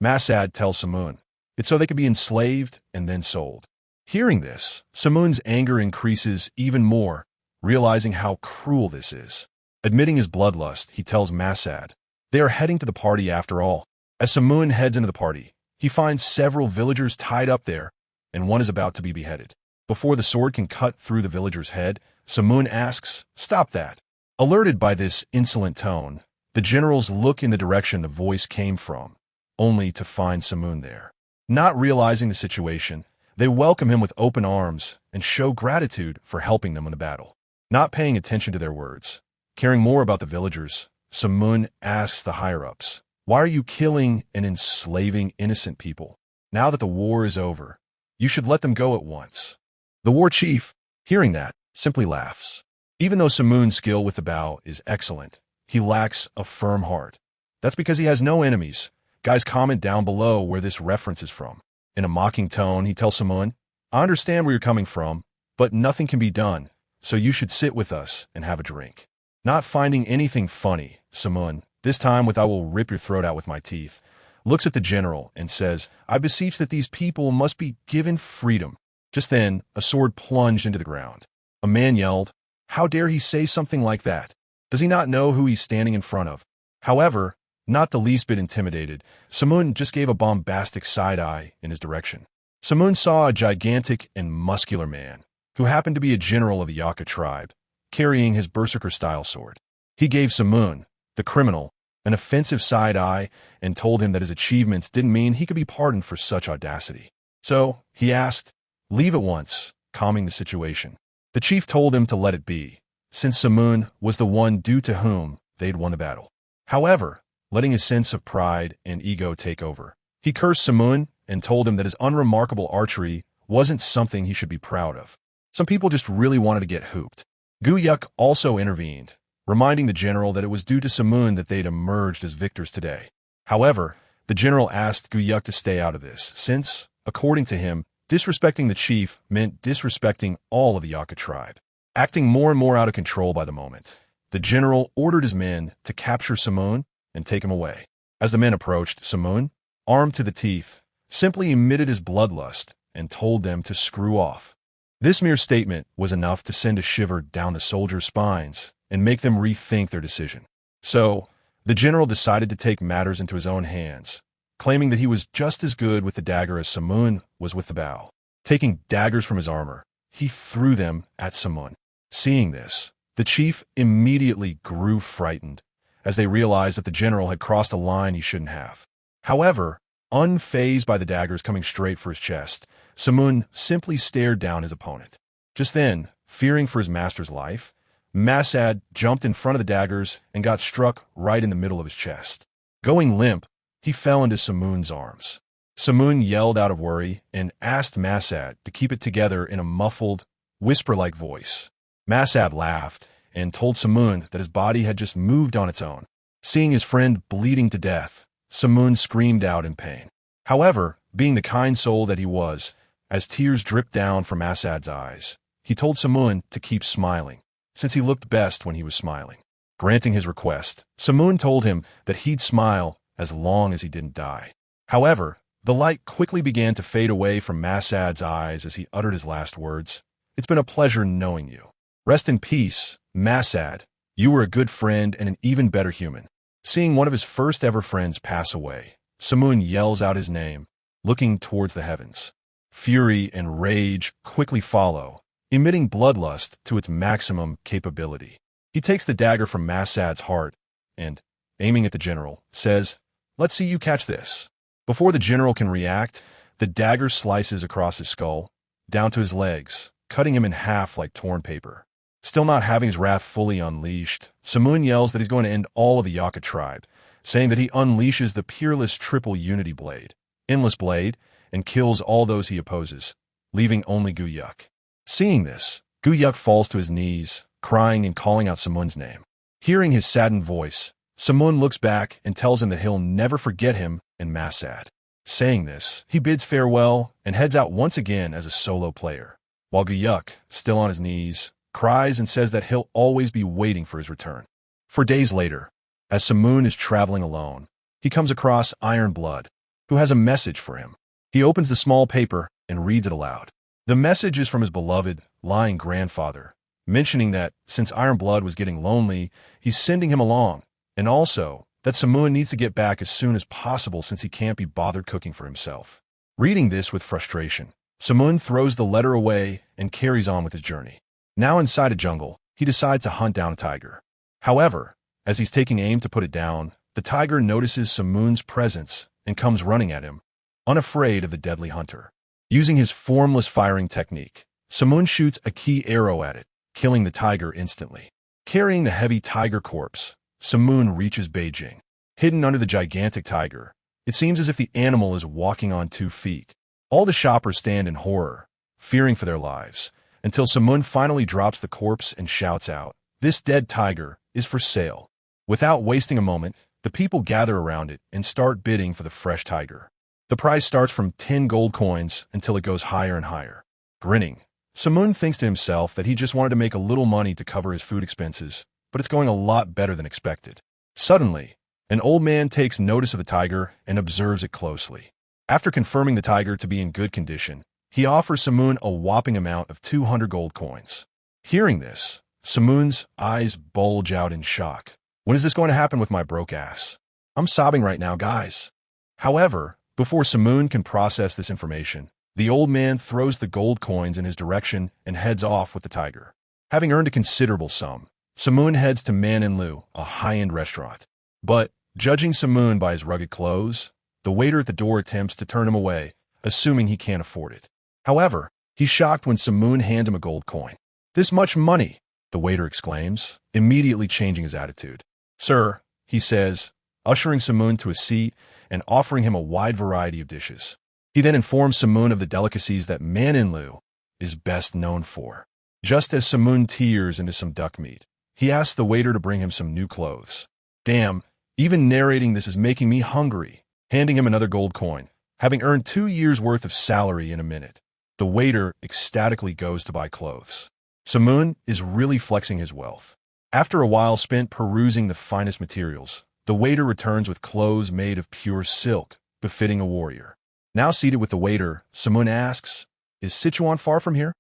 Masad tells sᴘɪʀɪᴛ, it's so they could be enslaved and then sold. Hearing this, sᴘɪʀɪᴛ's anger increases even more, realizing how cruel this is. Admitting his bloodlust, he tells Masad, they are heading to the party after all. As sᴘɪʀɪᴛ heads into the party, he finds several villagers tied up there, and one is about to be beheaded. Before the sword can cut through the villager's head, sᴘɪʀɪᴛ asks, "Stop that." Alerted by this insolent tone, the generals look in the direction the voice came from, only to find sᴘɪʀɪᴛ there. Not realizing the situation, they welcome him with open arms and show gratitude for helping them in the battle. Not paying attention to their words, caring more about the villagers, sᴘɪʀɪᴛ asks the higher-ups, "Why are you killing and enslaving innocent people? Now that the war is over, you should let them go at once." The war chief, hearing that, simply laughs. Even though sᴘɪʀɪᴛ's skill with the bow is excellent, he lacks a firm heart. That's because he has no enemies. Guys, comment down below where this reference is from. In a mocking tone, he tells sᴘɪʀɪᴛ, "I understand where you're coming from, but nothing can be done, so you should sit with us and have a drink." Not finding anything funny, sᴘɪʀɪᴛ, this time with "I will rip your throat out with my teeth," looks at the general and says, "I beseech that these people must be given freedom." Just then, a sword plunged into the ground. A man yelled, "How dare he say something like that? Does he not know who he's standing in front of?" However, not the least bit intimidated, sᴘɪʀɪᴛ just gave a bombastic side-eye in his direction. sᴘɪʀɪᴛ saw a gigantic and muscular man, who happened to be a general of the Yaku tribe, carrying his berserker-style sword. He gave sᴘɪʀɪᴛ, the criminal, an offensive side-eye and told him that his achievements didn't mean he could be pardoned for such audacity. So, he asked, "Leave at once," calming the situation. The chief told him to let it be, since Simoon was the one due to whom they'd won the battle. However, letting his sense of pride and ego take over, he cursed Simoon and told him that his unremarkable archery wasn't something he should be proud of. Some people just really wanted to get hooped. Guyuk also intervened, reminding the general that it was due to Simoon that they'd emerged as victors today. However, the general asked Guyuk to stay out of this, since, according to him, disrespecting the chief meant disrespecting all of the Yaka tribe. Acting more and more out of control by the moment, the general ordered his men to capture Simoon and take him away. As the men approached, Simoon, armed to the teeth, simply emitted his bloodlust and told them to screw off. This mere statement was enough to send a shiver down the soldiers' spines and make them rethink their decision. So, the general decided to take matters into his own hands, claiming that he was just as good with the dagger as Simoon was with the bow. Taking daggers from his armor, he threw them at Simoon. Seeing this, the chief immediately grew frightened, as they realized that the general had crossed a line he shouldn't have. However, unfazed by the daggers coming straight for his chest, Simoon simply stared down his opponent. Just then, fearing for his master's life, Masad jumped in front of the daggers and got struck right in the middle of his chest. Going limp, he fell into Simoon's arms. Simoon yelled out of worry and asked Masad to keep it together in a muffled, whisper-like voice. Masad laughed and told Simoon that his body had just moved on its own. Seeing his friend bleeding to death, Simoon screamed out in pain. However, being the kind soul that he was, as tears dripped down from Masad's eyes, he told Simoon to keep smiling, since he looked best when he was smiling. Granting his request, Simoon told him that he'd smile as long as he didn't die. However, the light quickly began to fade away from Masad's eyes as he uttered his last words. "It's been a pleasure knowing you. Rest in peace, Masad. You were a good friend and an even better human." Seeing one of his first ever friends pass away, Simoon yells out his name, looking towards the heavens. Fury and rage quickly follow, emitting bloodlust to its maximum capability. He takes the dagger from Masad's heart and, aiming at the general, says, "Let's see you catch this." Before the general can react, the dagger slices across his skull, down to his legs, cutting him in half like torn paper. Still not having his wrath fully unleashed, Simoon yells that he's going to end all of the Yaka tribe, saying that he unleashes the peerless triple unity blade, endless blade, and kills all those he opposes, leaving only Guyuk. Seeing this, Guyuk falls to his knees, crying and calling out Simoon's name. Hearing his saddened voice, Simoon looks back and tells him that he'll never forget him and Masad. Saying this, he bids farewell and heads out once again as a solo player, while Guyuk, still on his knees, cries and says that he'll always be waiting for his return. 4 days later, as Simoon is traveling alone, he comes across Iron Blood, who has a message for him. He opens the small paper and reads it aloud. The message is from his beloved, lying grandfather, mentioning that, since Iron Blood was getting lonely, he's sending him along, and also that Simoon needs to get back as soon as possible since he can't be bothered cooking for himself. Reading this with frustration, Simoon throws the letter away and carries on with his journey. Now inside a jungle, he decides to hunt down a tiger. However, as he's taking aim to put it down, the tiger notices Simoon's presence and comes running at him, unafraid of the deadly hunter. Using his formless firing technique, Simoon shoots a key arrow at it, killing the tiger instantly. Carrying the heavy tiger corpse, Simoon reaches Beijing. Hidden under the gigantic tiger, it seems as if the animal is walking on 2 feet. All the shoppers stand in horror, fearing for their lives, until Simoon finally drops the corpse and shouts out, "This dead tiger is for sale." Without wasting a moment, the people gather around it and start bidding for the fresh tiger. The price starts from 10 gold coins until it goes higher and higher. Grinning, Simoon thinks to himself that he just wanted to make a little money to cover his food expenses, but it's going a lot better than expected. Suddenly, an old man takes notice of the tiger and observes it closely. After confirming the tiger to be in good condition, he offers Simoon a whopping amount of 200 gold coins. Hearing this, Simoon's eyes bulge out in shock. When is this going to happen with my broke ass? I'm sobbing right now, guys. However, before Simoon can process this information, the old man throws the gold coins in his direction and heads off with the tiger. Having earned a considerable sum, Simoon heads to Manhwa, a high-end restaurant. But, judging Simoon by his rugged clothes, the waiter at the door attempts to turn him away, assuming he can't afford it. However, he's shocked when Simoon hands him a gold coin. "This much money!" the waiter exclaims, immediately changing his attitude. "Sir," he says, ushering sᴘɪʀɪᴛ to a seat and offering him a wide variety of dishes. He then informs sᴘɪʀɪᴛ of the delicacies that Manhwa is best known for. Just as sᴘɪʀɪᴛ tears into some duck meat, he asks the waiter to bring him some new clothes. Damn, even narrating this is making me hungry. Handing him another gold coin, having earned 2 years' worth of salary in a minute, the waiter ecstatically goes to buy clothes. sᴘɪʀɪᴛ is really flexing his wealth. After a while spent perusing the finest materials, the waiter returns with clothes made of pure silk, befitting a warrior. Now seated with the waiter, sᴘɪʀɪᴛ asks, "Is Sichuan far from here?"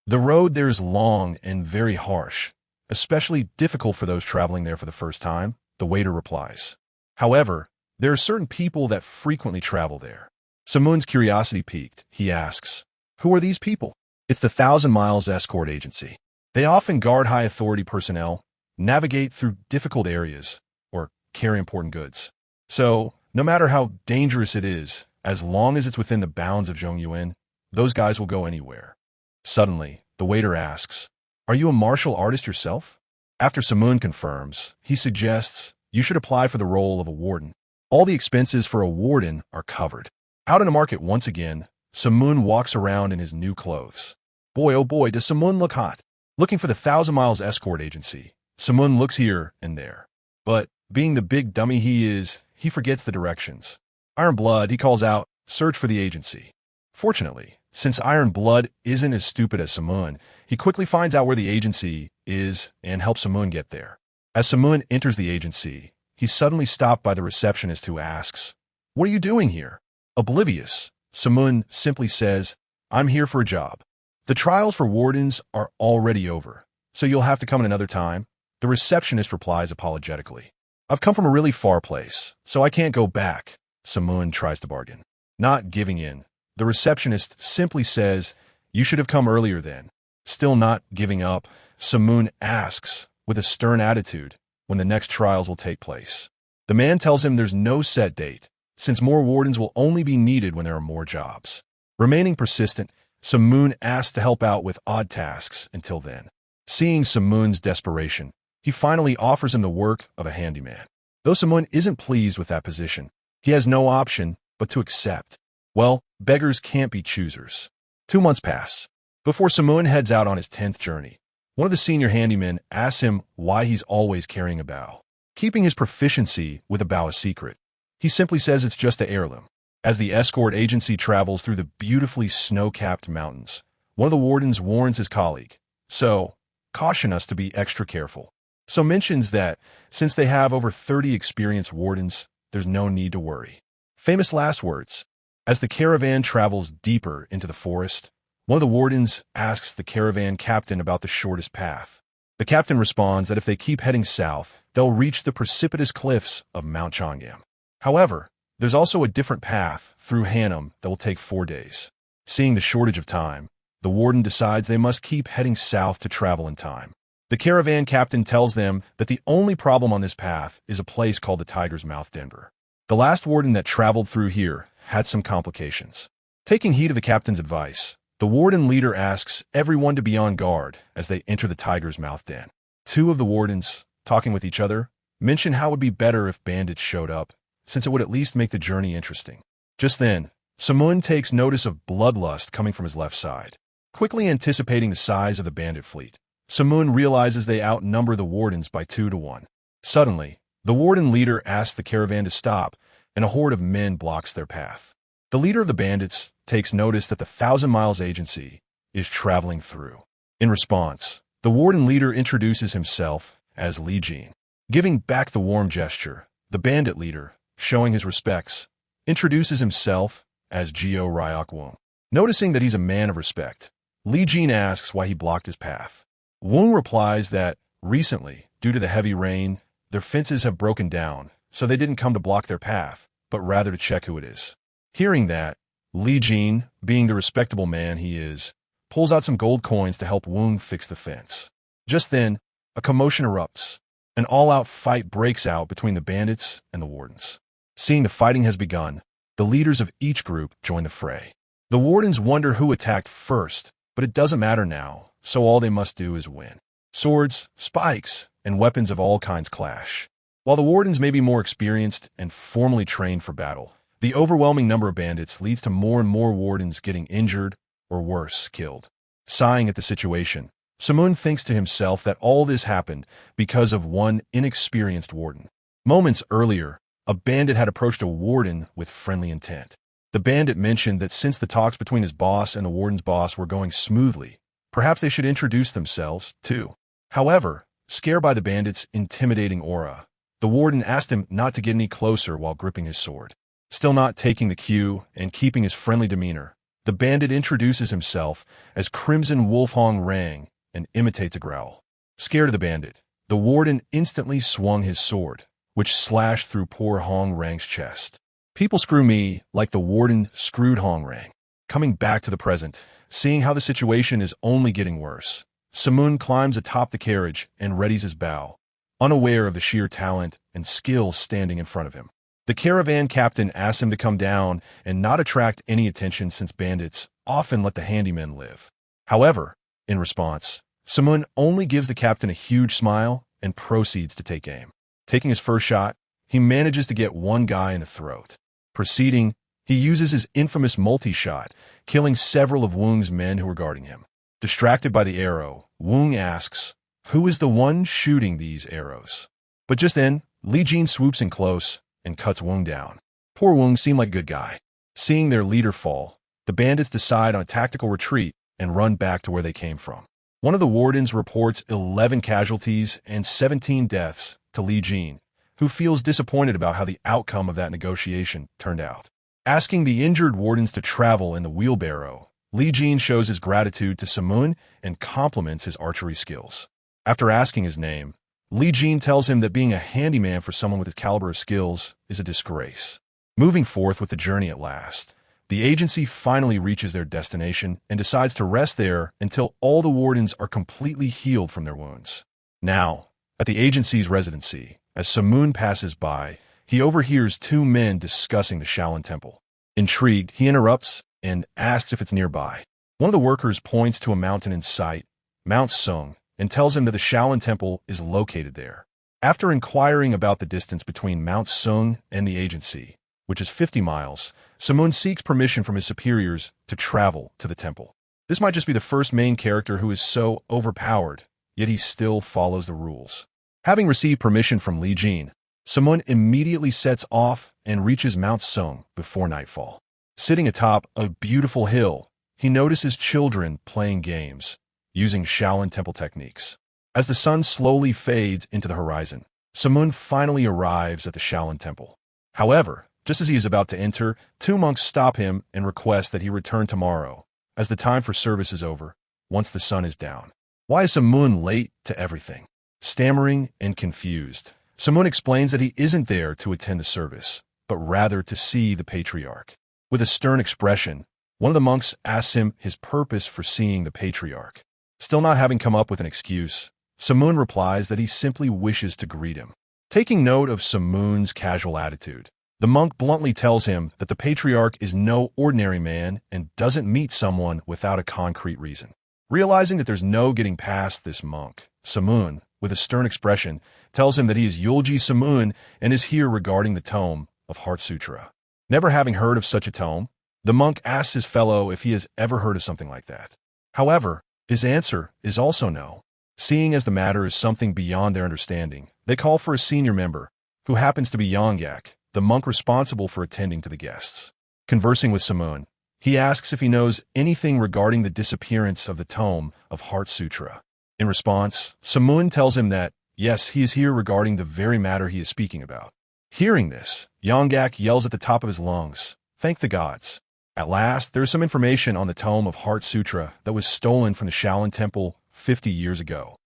"The road there is long and very harsh, especially difficult for those traveling there for the first time," the waiter replies. "However, there are certain people that frequently travel there." sᴘɪʀɪᴛ's curiosity piqued. He asks, "Who are these people?" "It's the 1,000 Miles Escort Agency. They often guard high authority personnel, navigate through difficult areas, or carry important goods. So, no matter how dangerous it is, as long as it's within the bounds of Zhongyuan, those guys will go anywhere." Suddenly, the waiter asks, "Are you a martial artist yourself?" After sᴘɪʀɪᴛ confirms, he suggests, "You should apply for the role of a warden. All the expenses for a warden are covered." Out in the market once again, sᴘɪʀɪᴛ walks around in his new clothes. Boy, oh boy, does sᴘɪʀɪᴛ look hot. Looking for the 1,000 Miles Escort Agency, sᴘɪʀɪᴛ looks here and there. But, being the big dummy he is, he forgets the directions. Iron Blood, he calls out, "Search for the agency." Fortunately, since Iron Blood isn't as stupid as sᴘɪʀɪᴛ, he quickly finds out where the agency is and helps sᴘɪʀɪᴛ get there. As sᴘɪʀɪᴛ enters the agency, he's suddenly stopped by the receptionist who asks, "What are you doing here?" Oblivious, sᴘɪʀɪᴛ simply says, "I'm here for a job. The trials for wardens are already over, so you'll have to come in another time." The receptionist replies apologetically, "I've come from a really far place, so I can't go back." sᴘɪʀɪᴛ tries to bargain. Not giving in, the receptionist simply says, "You should have come earlier then." Still not giving up, sᴘɪʀɪᴛ asks, with a stern attitude, when the next trials will take place. The man tells him there's no set date, since more wardens will only be needed when there are more jobs. Remaining persistent, sᴘɪʀɪᴛ asks to help out with odd tasks until then. Seeing sᴘɪʀɪᴛ's desperation, he finally offers him the work of a handyman. Though sᴘɪʀɪᴛ isn't pleased with that position, he has no option but to accept. Well, beggars can't be choosers. 2 months pass. Before sᴘɪʀɪᴛ heads out on his 10th journey, one of the senior handymen asks him why he's always carrying a bow. Keeping his proficiency with a bow a secret, he simply says it's just an heirloom. As the escort agency travels through the beautifully snow-capped mountains, one of the wardens warns his colleague, "So, caution us to be extra careful." So mentions that, since they have over 30 experienced wardens, there's no need to worry. Famous last words. As the caravan travels deeper into the forest, one of the wardens asks the caravan captain about the shortest path. The captain responds that if they keep heading south, they'll reach the precipitous cliffs of Mount Chongyam. However, there's also a different path through Hanam that will take 4 days. Seeing the shortage of time, the warden decides they must keep heading south to travel in time. The caravan captain tells them that the only problem on this path is a place called the Tiger's Mouth, Denver. The last warden that traveled through here had some complications. Taking heed of the captain's advice, the warden leader asks everyone to be on guard as they enter the Tiger's Mouth den. 2 of the wardens, talking with each other, mention how it would be better if bandits showed up, since it would at least make the journey interesting. Just then, sᴘɪʀɪᴛ takes notice of bloodlust coming from his left side. Quickly anticipating the size of the bandit fleet, sᴘɪʀɪᴛ realizes they outnumber the wardens by 2 to 1. Suddenly, the warden leader asks the caravan to stop, and a horde of men blocks their path. The leader of the bandits takes notice that the 1,000 Miles Agency is traveling through. In response, the warden leader introduces himself as ībᴏᴏᴜ. Giving back the warm gesture, the bandit leader, showing his respects, introduces himself as ʤᴏᴏᴜᴜ. Noticing that he's a man of respect, ībᴏᴜ asks why he blocked his path. Wung replies that, recently, due to the heavy rain, their fences have broken down, so they didn't come to block their path, but rather to check who it is. Hearing that, ībᴏᴜ, being the respectable man he is, pulls out some gold coins to help Wung fix the fence. Just then, a commotion erupts. An all-out fight breaks out between the bandits and the wardens. Seeing the fighting has begun, the leaders of each group join the fray. The wardens wonder who attacked first, but it doesn't matter now, so all they must do is win. Swords, spikes, and weapons of all kinds clash. While the wardens may be more experienced and formally trained for battle, the overwhelming number of bandits leads to more and more wardens getting injured or worse, killed. Sighing at the situation, Sᴘɪʀɪᴛ thinks to himself that all this happened because of one inexperienced warden. Moments earlier, a bandit had approached a warden with friendly intent. The bandit mentioned that since the talks between his boss and the warden's boss were going smoothly, perhaps they should introduce themselves, too. However, scared by the bandit's intimidating aura, the warden asked him not to get any closer while gripping his sword. Still not taking the cue and keeping his friendly demeanor, the bandit introduces himself as Crimson Wolf Hong Rang and imitates a growl. Scared of the bandit, the warden instantly swung his sword, which slashed through poor Hong Rang's chest. People screw me like the warden screwed Hong Rang. Coming back to the present, seeing how the situation is only getting worse, Sᴘɪʀɪᴛ climbs atop the carriage and readies his bow, unaware of the sheer talent and skill standing in front of him. The caravan captain asks him to come down and not attract any attention since bandits often let the handymen live. However, in response, Sᴘɪʀɪᴛ only gives the captain a huge smile and proceeds to take aim. Taking his first shot, he manages to get one guy in the throat. Proceeding, he uses his infamous multi-shot, killing several of Wung's men who were guarding him. Distracted by the arrow, Wung asks, "Who is the one shooting these arrows?" But just then, Li Jin swoops in close and cuts Wung down. Poor Wung seemed like a good guy. Seeing their leader fall, the bandits decide on a tactical retreat and run back to where they came from. One of the wardens reports 11 casualties and 17 deaths to Li Jin, who feels disappointed about how the outcome of that negotiation turned out. Asking the injured wardens to travel in the wheelbarrow, Li Jin shows his gratitude to Sᴘɪʀɪᴛ and compliments his archery skills. After asking his name, Li Jin tells him that being a handyman for someone with his caliber of skills is a disgrace. Moving forth with the journey at last, the agency finally reaches their destination and decides to rest there until all the wardens are completely healed from their wounds. Now, at the agency's residency, as Sᴘɪʀɪᴛ passes by, he overhears two men discussing the Shaolin Temple. Intrigued, he interrupts and asks if it's nearby. One of the workers points to a mountain in sight, Mount Sung, and tells him that the Shaolin Temple is located there. After inquiring about the distance between Mount Sung and the agency, which is 50 miles, Sᴘɪʀɪᴛ seeks permission from his superiors to travel to the temple. This might just be the first main character who is so overpowered, yet he still follows the rules. Having received permission from Li Jin, Sᴘɪʀɪᴛ immediately sets off and reaches Mount Sung before nightfall. Sitting atop a beautiful hill, he notices children playing games, using Shaolin Temple techniques. As the sun slowly fades into the horizon, Sᴘɪʀɪᴛ finally arrives at the Shaolin Temple. However, just as he is about to enter, two monks stop him and request that he return tomorrow, as the time for service is over, once the sun is down. Why is Sᴘɪʀɪᴛ late to everything? Stammering and confused, Sᴘɪʀɪᴛ explains that he isn't there to attend the service, but rather to see the patriarch. With a stern expression, one of the monks asks him his purpose for seeing the patriarch. Still not having come up with an excuse, Sᴘɪʀɪᴛ replies that he simply wishes to greet him. Taking note of Sᴘɪʀɪᴛ's casual attitude, the monk bluntly tells him that the patriarch is no ordinary man and doesn't meet someone without a concrete reason. Realizing that there's no getting past this monk, Sᴘɪʀɪᴛ, with a stern expression, tells him that he is Ɂ and is here regarding the tome of Heart Sutra. Never having heard of such a tome, the monk asks his fellow if he has ever heard of something like that. However, his answer is also no. Seeing as the matter is something beyond their understanding, they call for a senior member, who happens to be Yonggak, the monk responsible for attending to the guests. Conversing with Sᴘɪʀɪᴛ, he asks if he knows anything regarding the disappearance of the tome of Heart Sutra. In response, Sᴘɪʀɪᴛ tells him that, yes, he is here regarding the very matter he is speaking about. Hearing this, Yonggak yells at the top of his lungs, "Thank the gods." At last, there is some information on the tome of Heart Sutra that was stolen from the Shaolin Temple 50 years ago.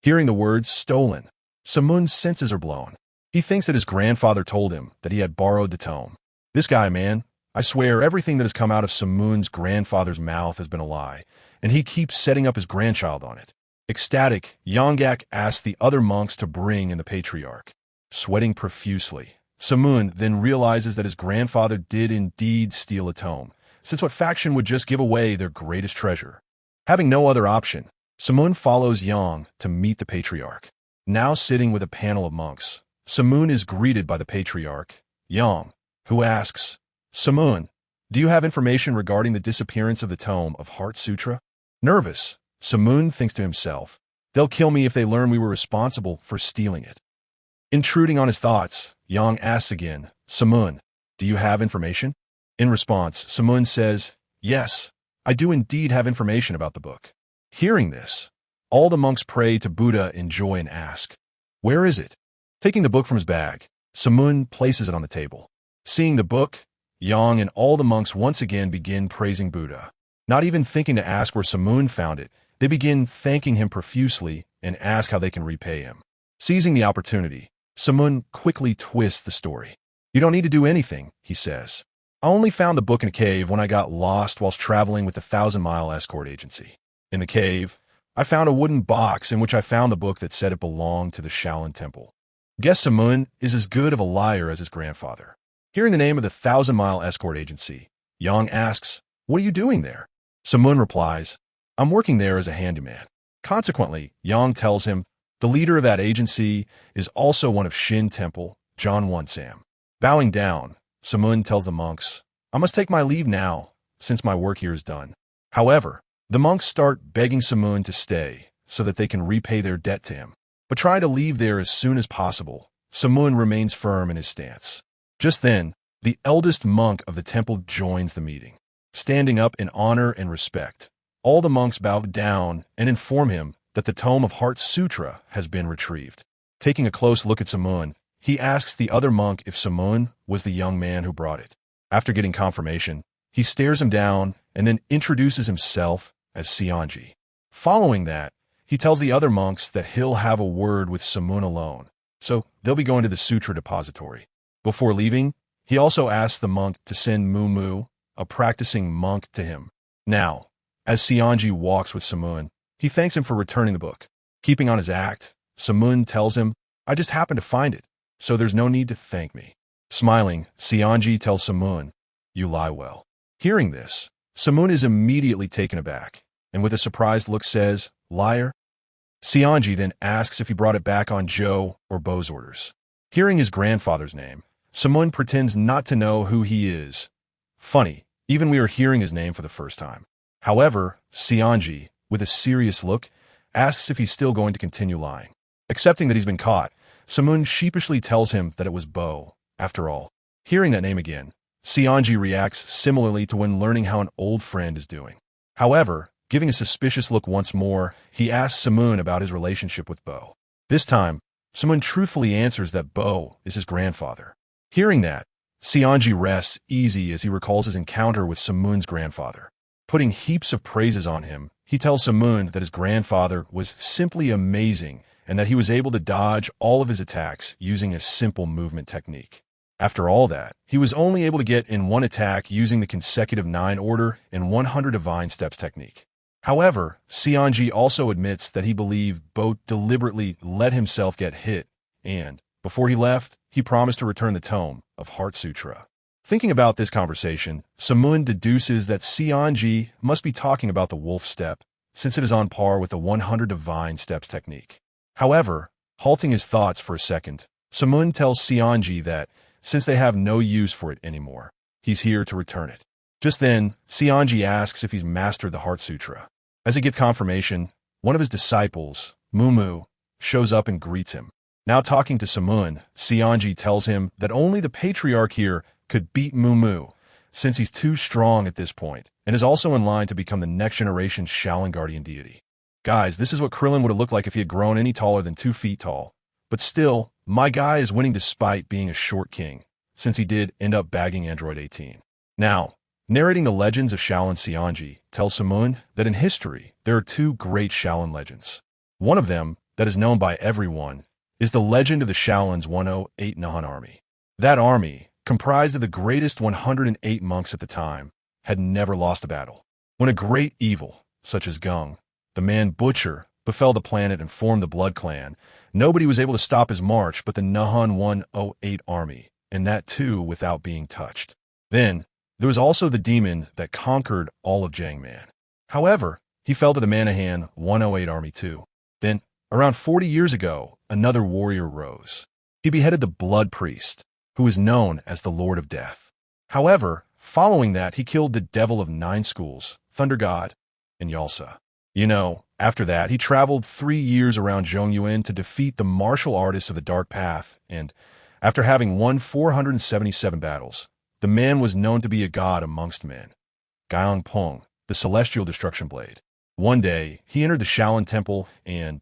Hearing the words "stolen," Sᴘɪʀɪᴛ's senses are blown. He thinks that his grandfather told him that he had borrowed the tome. This guy, man, I swear everything that has come out of Sᴘɪʀɪᴛ's grandfather's mouth has been a lie, and he keeps setting up his grandchild on it. Ecstatic, Yonggak asks the other monks to bring in the patriarch. Sweating profusely, Sᴘɪʀɪᴛ then realizes that his grandfather did indeed steal a tome, since what faction would just give away their greatest treasure? Having no other option, Simoon follows Yang to meet the patriarch. Now sitting with a panel of monks, Simoon is greeted by the patriarch, Yang, who asks, Simoon, do you have information regarding the disappearance of the tome of Heart Sutra? Nervous, Simoon thinks to himself, they'll kill me if they learn we were responsible for stealing it. Intruding on his thoughts, Yang asks again, Simoon, do you have information? In response, Simoon says, yes, I do indeed have information about the book. Hearing this, all the monks pray to Buddha in joy and ask, where is it? Taking the book from his bag, Simoon places it on the table. Seeing the book, Yang and all the monks once again begin praising Buddha. Not even thinking to ask where Simoon found it, they begin thanking him profusely and ask how they can repay him. Seizing the opportunity, Simoon quickly twists the story. You don't need to do anything, he says. I only found the book in a cave when I got lost whilst traveling with the 1,000-mile escort agency. In the cave, I found a wooden box in which I found the book that said it belonged to the Shaolin Temple. Guess Simoon is as good of a liar as his grandfather. Hearing the name of the 1,000-mile escort agency, Yang asks, what are you doing there? Simoon replies, I'm working there as a handyman. Consequently, Yang tells him, the leader of that agency is also one of Shin Temple, Zhongyuan Sam. Bowing down, Simoon tells the monks, I must take my leave now, since my work here is done. However, the monks start begging Simoon to stay so that they can repay their debt to him. But trying to leave there as soon as possible, Simoon remains firm in his stance. Just then, the eldest monk of the temple joins the meeting. Standing up in honor and respect, all the monks bow down and inform him that the tome of Heart Sutra has been retrieved. Taking a close look at Simoon, he asks the other monk if Simoon was the young man who brought it. After getting confirmation, he stares him down and then introduces himself as Sionji. Following that, he tells the other monks that he'll have a word with Simoon alone, so they'll be going to the sutra depository. Before leaving, he also asks the monk to send Mu, a practicing monk, to him. Now, as Sionji walks with Simoon, he thanks him for returning the book. Keeping on his act, Simoon tells him, I just happened to find it, so there's no need to thank me. Smiling, Sionji tells Simoon, you lie well. Hearing this, Simoon is immediately taken aback, and with a surprised look says, liar? Sionji then asks if he brought it back on Joe or Bo's orders. Hearing his grandfather's name, Simoon pretends not to know who he is. Funny, even we are hearing his name for the first time. However, Sionji, with a serious look, asks if he's still going to continue lying. Accepting that he's been caught, Simoon sheepishly tells him that it was Bo, after all. Hearing that name again, Sionji reacts similarly to when learning how an old friend is doing. However, giving a suspicious look once more, he asks Simoon about his relationship with Bo. This time, Simoon truthfully answers that Bo is his grandfather. Hearing that, Sionji rests easy as he recalls his encounter with Simoon's grandfather. Putting heaps of praises on him, he tells Simoon that his grandfather was simply amazing and that he was able to dodge all of his attacks using a simple movement technique. After all that, he was only able to get in one attack using the consecutive 9 order and 100 divine steps technique. However, Sionji also admits that he believed Bo deliberately let himself get hit, and, before he left, he promised to return the tome of Heart Sutra. Thinking about this conversation, Simoon deduces that Sionji must be talking about the wolf step, since it is on par with the 100 divine steps technique. However, halting his thoughts for a second, Simoon tells Sionji that, since they have no use for it anymore, he's here to return it. Just then, Sionji asks if he's mastered the Heart Sutra. As he gets confirmation, one of his disciples, Mu, shows up and greets him. Now talking to Simoon, Sionji tells him that only the patriarch here could beat Mu, since he's too strong at this point, and is also in line to become the next generation Shaolin Guardian deity. Guys, this is what Krillin would have looked like if he had grown any taller than 2 feet tall. But still, my guy is winning despite being a short king, since he did end up bagging Android 18. Now, narrating the legends of Shaolin, Sionji tells Simoon that in history, there are 2 great Shaolin legends. One of them, that is known by everyone, is the legend of the Shaolin's 108 Nahan army. That army, comprised of the greatest 108 monks at the time, had never lost a battle. When a great evil, such as Gung, the man Butcher, befell the planet and formed the Blood Clan, nobody was able to stop his march but the Nahan 108 army, and that too without being touched. Then, there was also the demon that conquered all of Jiangman. However, he fell to the Manhwa 108 army too. Then, around 40 years ago, another warrior rose. He beheaded the Blood Priest, who is known as the Lord of Death. However, following that, he killed the Devil of Nine Schools, Thunder God, and Yalsa. After that, he traveled 3 years around Zhongyuan to defeat the martial artists of the Dark Path, and after having won 477 battles, the man was known to be a god amongst men. Gyeongpong, the Celestial Destruction Blade. One day, he entered the Shaolin Temple and,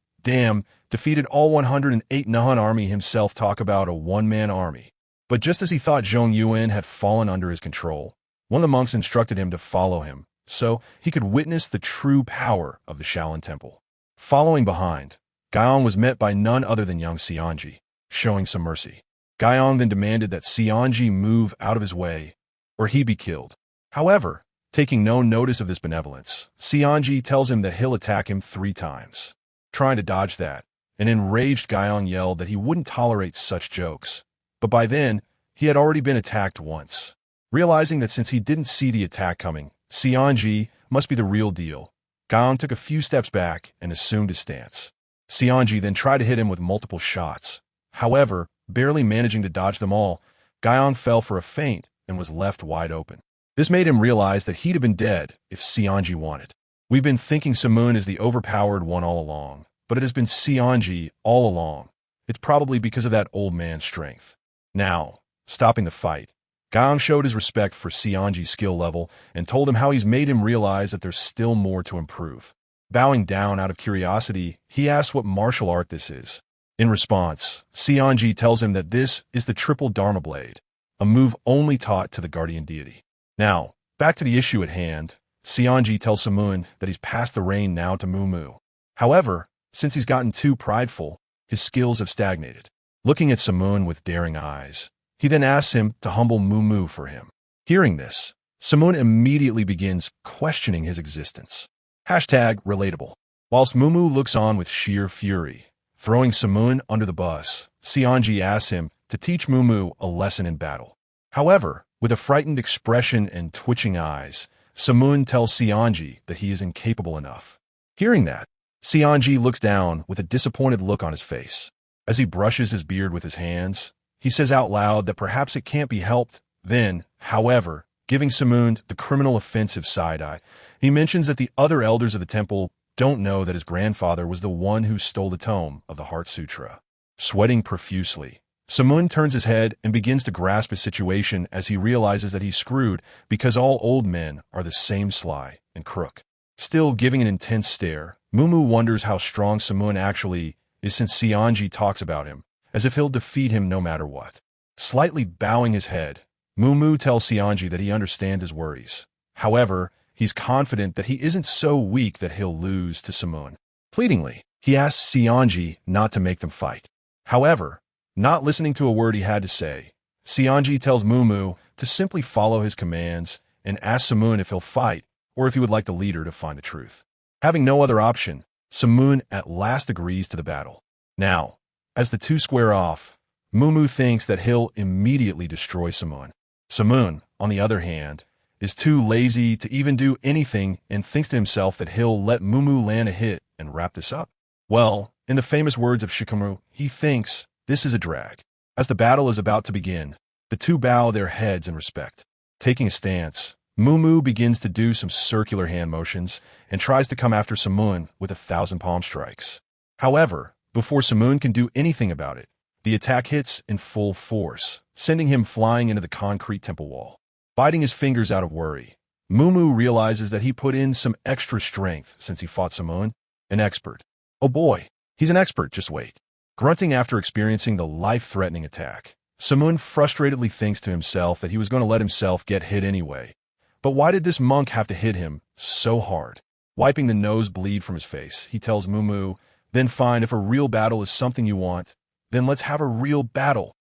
defeated all 108 Nahun army himself. Talk about a one-man army. But just as he thought Zhongyuan had fallen under his control, one of the monks instructed him to follow him, so he could witness the true power of the Shaolin Temple. Following behind, Gyeong was met by none other than young Seonji, showing some mercy. Gyeong then demanded that Seonji move out of his way, or he be killed. However, taking no notice of this benevolence, Seonji tells him that he'll attack him 3 times. Trying to dodge that, an enraged Gyeong yelled that he wouldn't tolerate such jokes. But by then, he had already been attacked once. Realizing that since he didn't see the attack coming, Seonji must be the real deal, Gyeong took a few steps back and assumed his stance. Seonji then tried to hit him with multiple shots. However, barely managing to dodge them all, Gyeong fell for a feint and was left wide open. This made him realize that he'd have been dead if Seonji wanted. We've been thinking Simoon is the overpowered one all along, but it has been Seonji all along. It's probably because of that old man's strength. Now, stopping the fight, Gyeong showed his respect for Seonji's skill level and told him how he's made him realize that there's still more to improve. Bowing down out of curiosity, he asks what martial art this is. In response, Seonji tells him that this is the Triple Dharma Blade, a move only taught to the guardian deity. Now, back to the issue at hand, Seonji tells Simoon that he's passed the reign now to Mumu. However, since he's gotten too prideful, his skills have stagnated. Looking at Simoon with daring eyes, he then asks him to humble Mumu for him. Hearing this, Simoon immediately begins questioning his existence. #relatable. Whilst Mumu looks on with sheer fury, throwing Simoon under the bus, Seonji asks him to teach Mumu a lesson in battle. However, with a frightened expression and twitching eyes, Simoon tells Seonji that he is incapable enough. Hearing that, Seonji looks down with a disappointed look on his face. As he brushes his beard with his hands, he says out loud that perhaps it can't be helped. Then, however, giving Simoon the criminal offensive side-eye, he mentions that the other elders of the temple don't know that his grandfather was the one who stole the tome of the Heart Sutra. Sweating profusely, Simoon turns his head and begins to grasp his situation as he realizes that he's screwed because all old men are the same sly and crook. Still giving an intense stare, Mumu wonders how strong Simoon actually is since Seonji talks about him, as if he'll defeat him no matter what. Slightly bowing his head, Mumu tells Seonji that he understands his worries. However, he's confident that he isn't so weak that he'll lose to Simoon. Pleadingly, he asks Seonji not to make them fight. However, not listening to a word he had to say, Seonji tells Mumu to simply follow his commands and asks Simoon if he'll fight or if he would like the leader to find the truth. Having no other option, Simoon at last agrees to the battle. Now, as the two square off, Mumu thinks that he'll immediately destroy Simoon. Simoon, on the other hand, is too lazy to even do anything and thinks to himself that he'll let Mumu land a hit and wrap this up. Well, in the famous words of Shikamaru, he thinks this is a drag. As the battle is about to begin, the two bow their heads in respect. Taking a stance, Mumu begins to do some circular hand motions and tries to come after Simoon with 1,000 palm strikes. However, before Simoon can do anything about it, the attack hits in full force, sending him flying into the concrete temple wall. Biting his fingers out of worry, Mumu realizes that he put in some extra strength since he fought Simoon, an expert. Oh boy, he's an expert, just wait. Grunting after experiencing the life-threatening attack, Simoon frustratedly thinks to himself that he was going to let himself get hit anyway. But why did this monk have to hit him so hard? Wiping the nosebleed from his face, he tells Mumu, then fine, if a real battle is something you want, then let's have a real battle.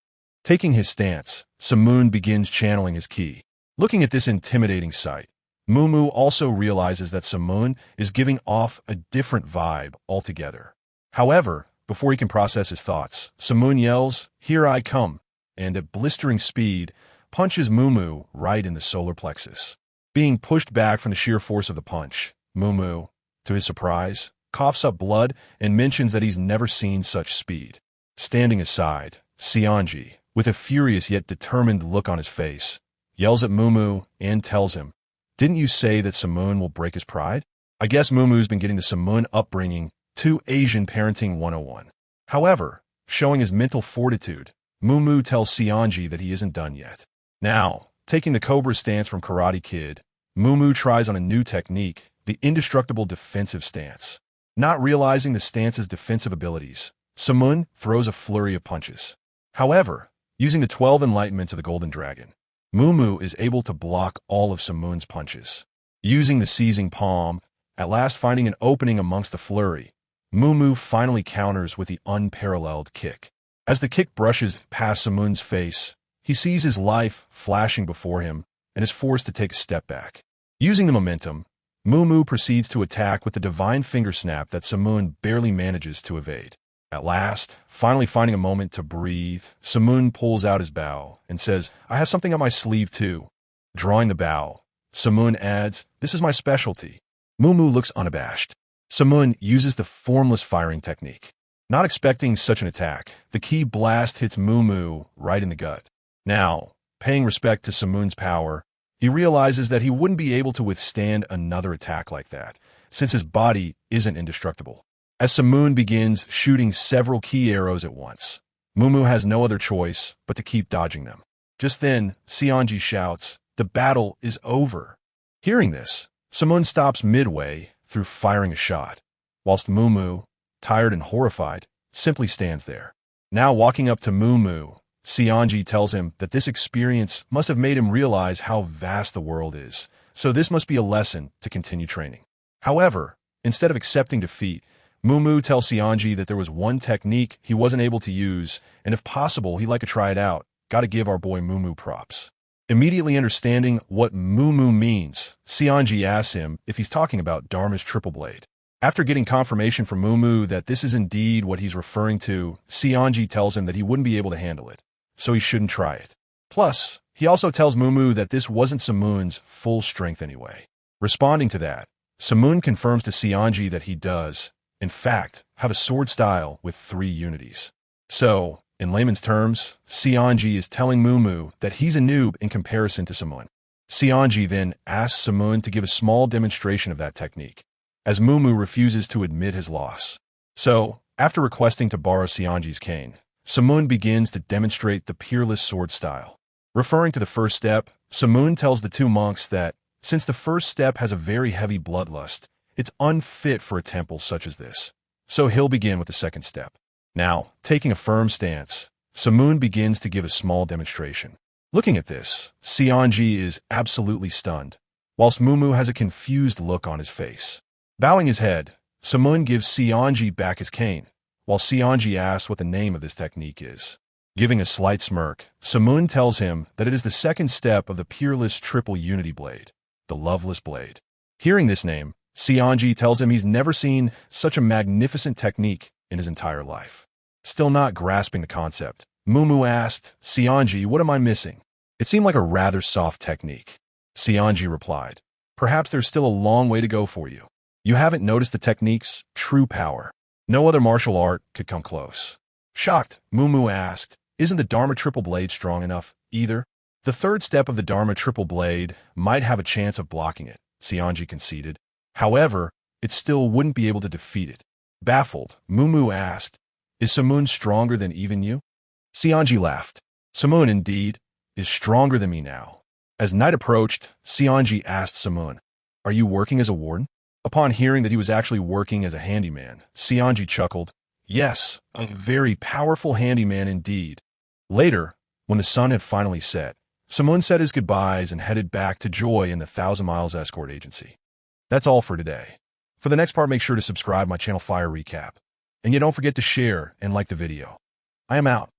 Taking his stance, Simoon begins channeling his ki. Looking at this intimidating sight, Mumu also realizes that Simoon is giving off a different vibe altogether. However, before he can process his thoughts, Simoon yells, "Here I come," and at blistering speed, punches Mumu right in the solar plexus. Being pushed back from the sheer force of the punch, Mumu, To his surprise, coughs up blood and mentions that he's never seen such speed. Standing aside, Zhongyuan, with a furious yet determined look on his face, yells at Mumu and tells him, "Didn't you say that Simoon will break his pride?" I guess Mumu's been getting the Simoon upbringing to Asian Parenting 101. However, showing his mental fortitude, Mumu tells Zhongyuan that he isn't done yet. Now, taking the Cobra stance from Karate Kid, Mumu tries on a new technique, the indestructible defensive stance. Not realizing the stance's defensive abilities, Simoon throws a flurry of punches. However, using the 12 enlightenments of the Golden Dragon, Mumu is able to block all of Simoon's punches. Using the seizing palm, at last finding an opening amongst the flurry, Mumu finally counters with the unparalleled kick. As the kick brushes past Simoon's face, he sees his life flashing before him and is forced to take a step back. Using the momentum, Mumu proceeds to attack with the divine finger snap that Simoon barely manages to evade. At last, finally finding a moment to breathe, Simoon pulls out his bow and says, "I have something up my sleeve too." Drawing the bow, Simoon adds, "This is my specialty." Mumu looks unabashed. Simoon uses the formless firing technique. Not expecting such an attack, the key blast hits Mumu right in the gut. Now, paying respect to Simoon's power, he realizes that he wouldn't be able to withstand another attack like that, since his body isn't indestructible. As Simoon begins shooting several key arrows at once, Mumu has no other choice but to keep dodging them. Just then, Zhongyuan shouts, "The battle is over." Hearing this, Simoon stops midway through firing a shot, whilst Mumu, tired and horrified, simply stands there. Now walking up to Mumu, Zhongyuan tells him that this experience must have made him realize how vast the world is, so this must be a lesson to continue training. However, instead of accepting defeat, Mumu tells Zhongyuan that there was one technique he wasn't able to use, and if possible, he'd like to try it out. Gotta give our boy Mumu props. Immediately understanding what Mumu means, Zhongyuan asks him if he's talking about Dharma's triple blade. After getting confirmation from Mumu that this is indeed what he's referring to, Zhongyuan tells him that he wouldn't be able to handle it, so he shouldn't try it. Plus, he also tells Mumu that this wasn't Simoon's full strength anyway. Responding to that, Simoon confirms to Zhongyuan that he does, in fact, have a sword style with 3 unities. So, in layman's terms, Zhongyuan is telling Mumu that he's a noob in comparison to Simoon. Zhongyuan then asks Simoon to give a small demonstration of that technique, as Mumu refuses to admit his loss. So, after requesting to borrow Zhongyuan's cane, Simoon begins to demonstrate the peerless sword style. Referring to the first step, Simoon tells the 2 monks that, since the first step has a very heavy bloodlust, it's unfit for a temple such as this, so he'll begin with the second step. Now, taking a firm stance, Simoon begins to give a small demonstration. Looking at this, Zhongyuan is absolutely stunned, whilst Mumu has a confused look on his face. Bowing his head, Simoon gives Zhongyuan back his cane, while Zhongyuan asks what the name of this technique is. Giving a slight smirk, Simoon tells him that it is the second step of the peerless triple unity blade, the Loveless Blade. Hearing this name, Zhongyuan tells him he's never seen such a magnificent technique in his entire life. Still not grasping the concept, Mumu asked, "Zhongyuan, what am I missing? It seemed like a rather soft technique." Zhongyuan replied, "Perhaps there's still a long way to go for you. You haven't noticed the technique's true power. No other martial art could come close." Shocked, Mumu asked, "Isn't the Dharma triple blade strong enough, either?" "The third step of the Dharma triple blade might have a chance of blocking it," Zhongyuan conceded. "However, it still wouldn't be able to defeat it." Baffled, Mumu asked, "Is Simoon stronger than even you?" Zhongyuan laughed. "Simoon, indeed, is stronger than me now." As night approached, Zhongyuan asked Simoon, "Are you working as a warden?" Upon hearing that he was actually working as a handyman, Zhongyuan chuckled, "Yes, a very powerful handyman indeed." Later, when the sun had finally set, Simoon said his goodbyes and headed back to Joy in the 1,000 Miles Escort Agency. That's all for today. For the next part, make sure to subscribe my channel Fire Recap. And you don't forget to share and like the video. I am out.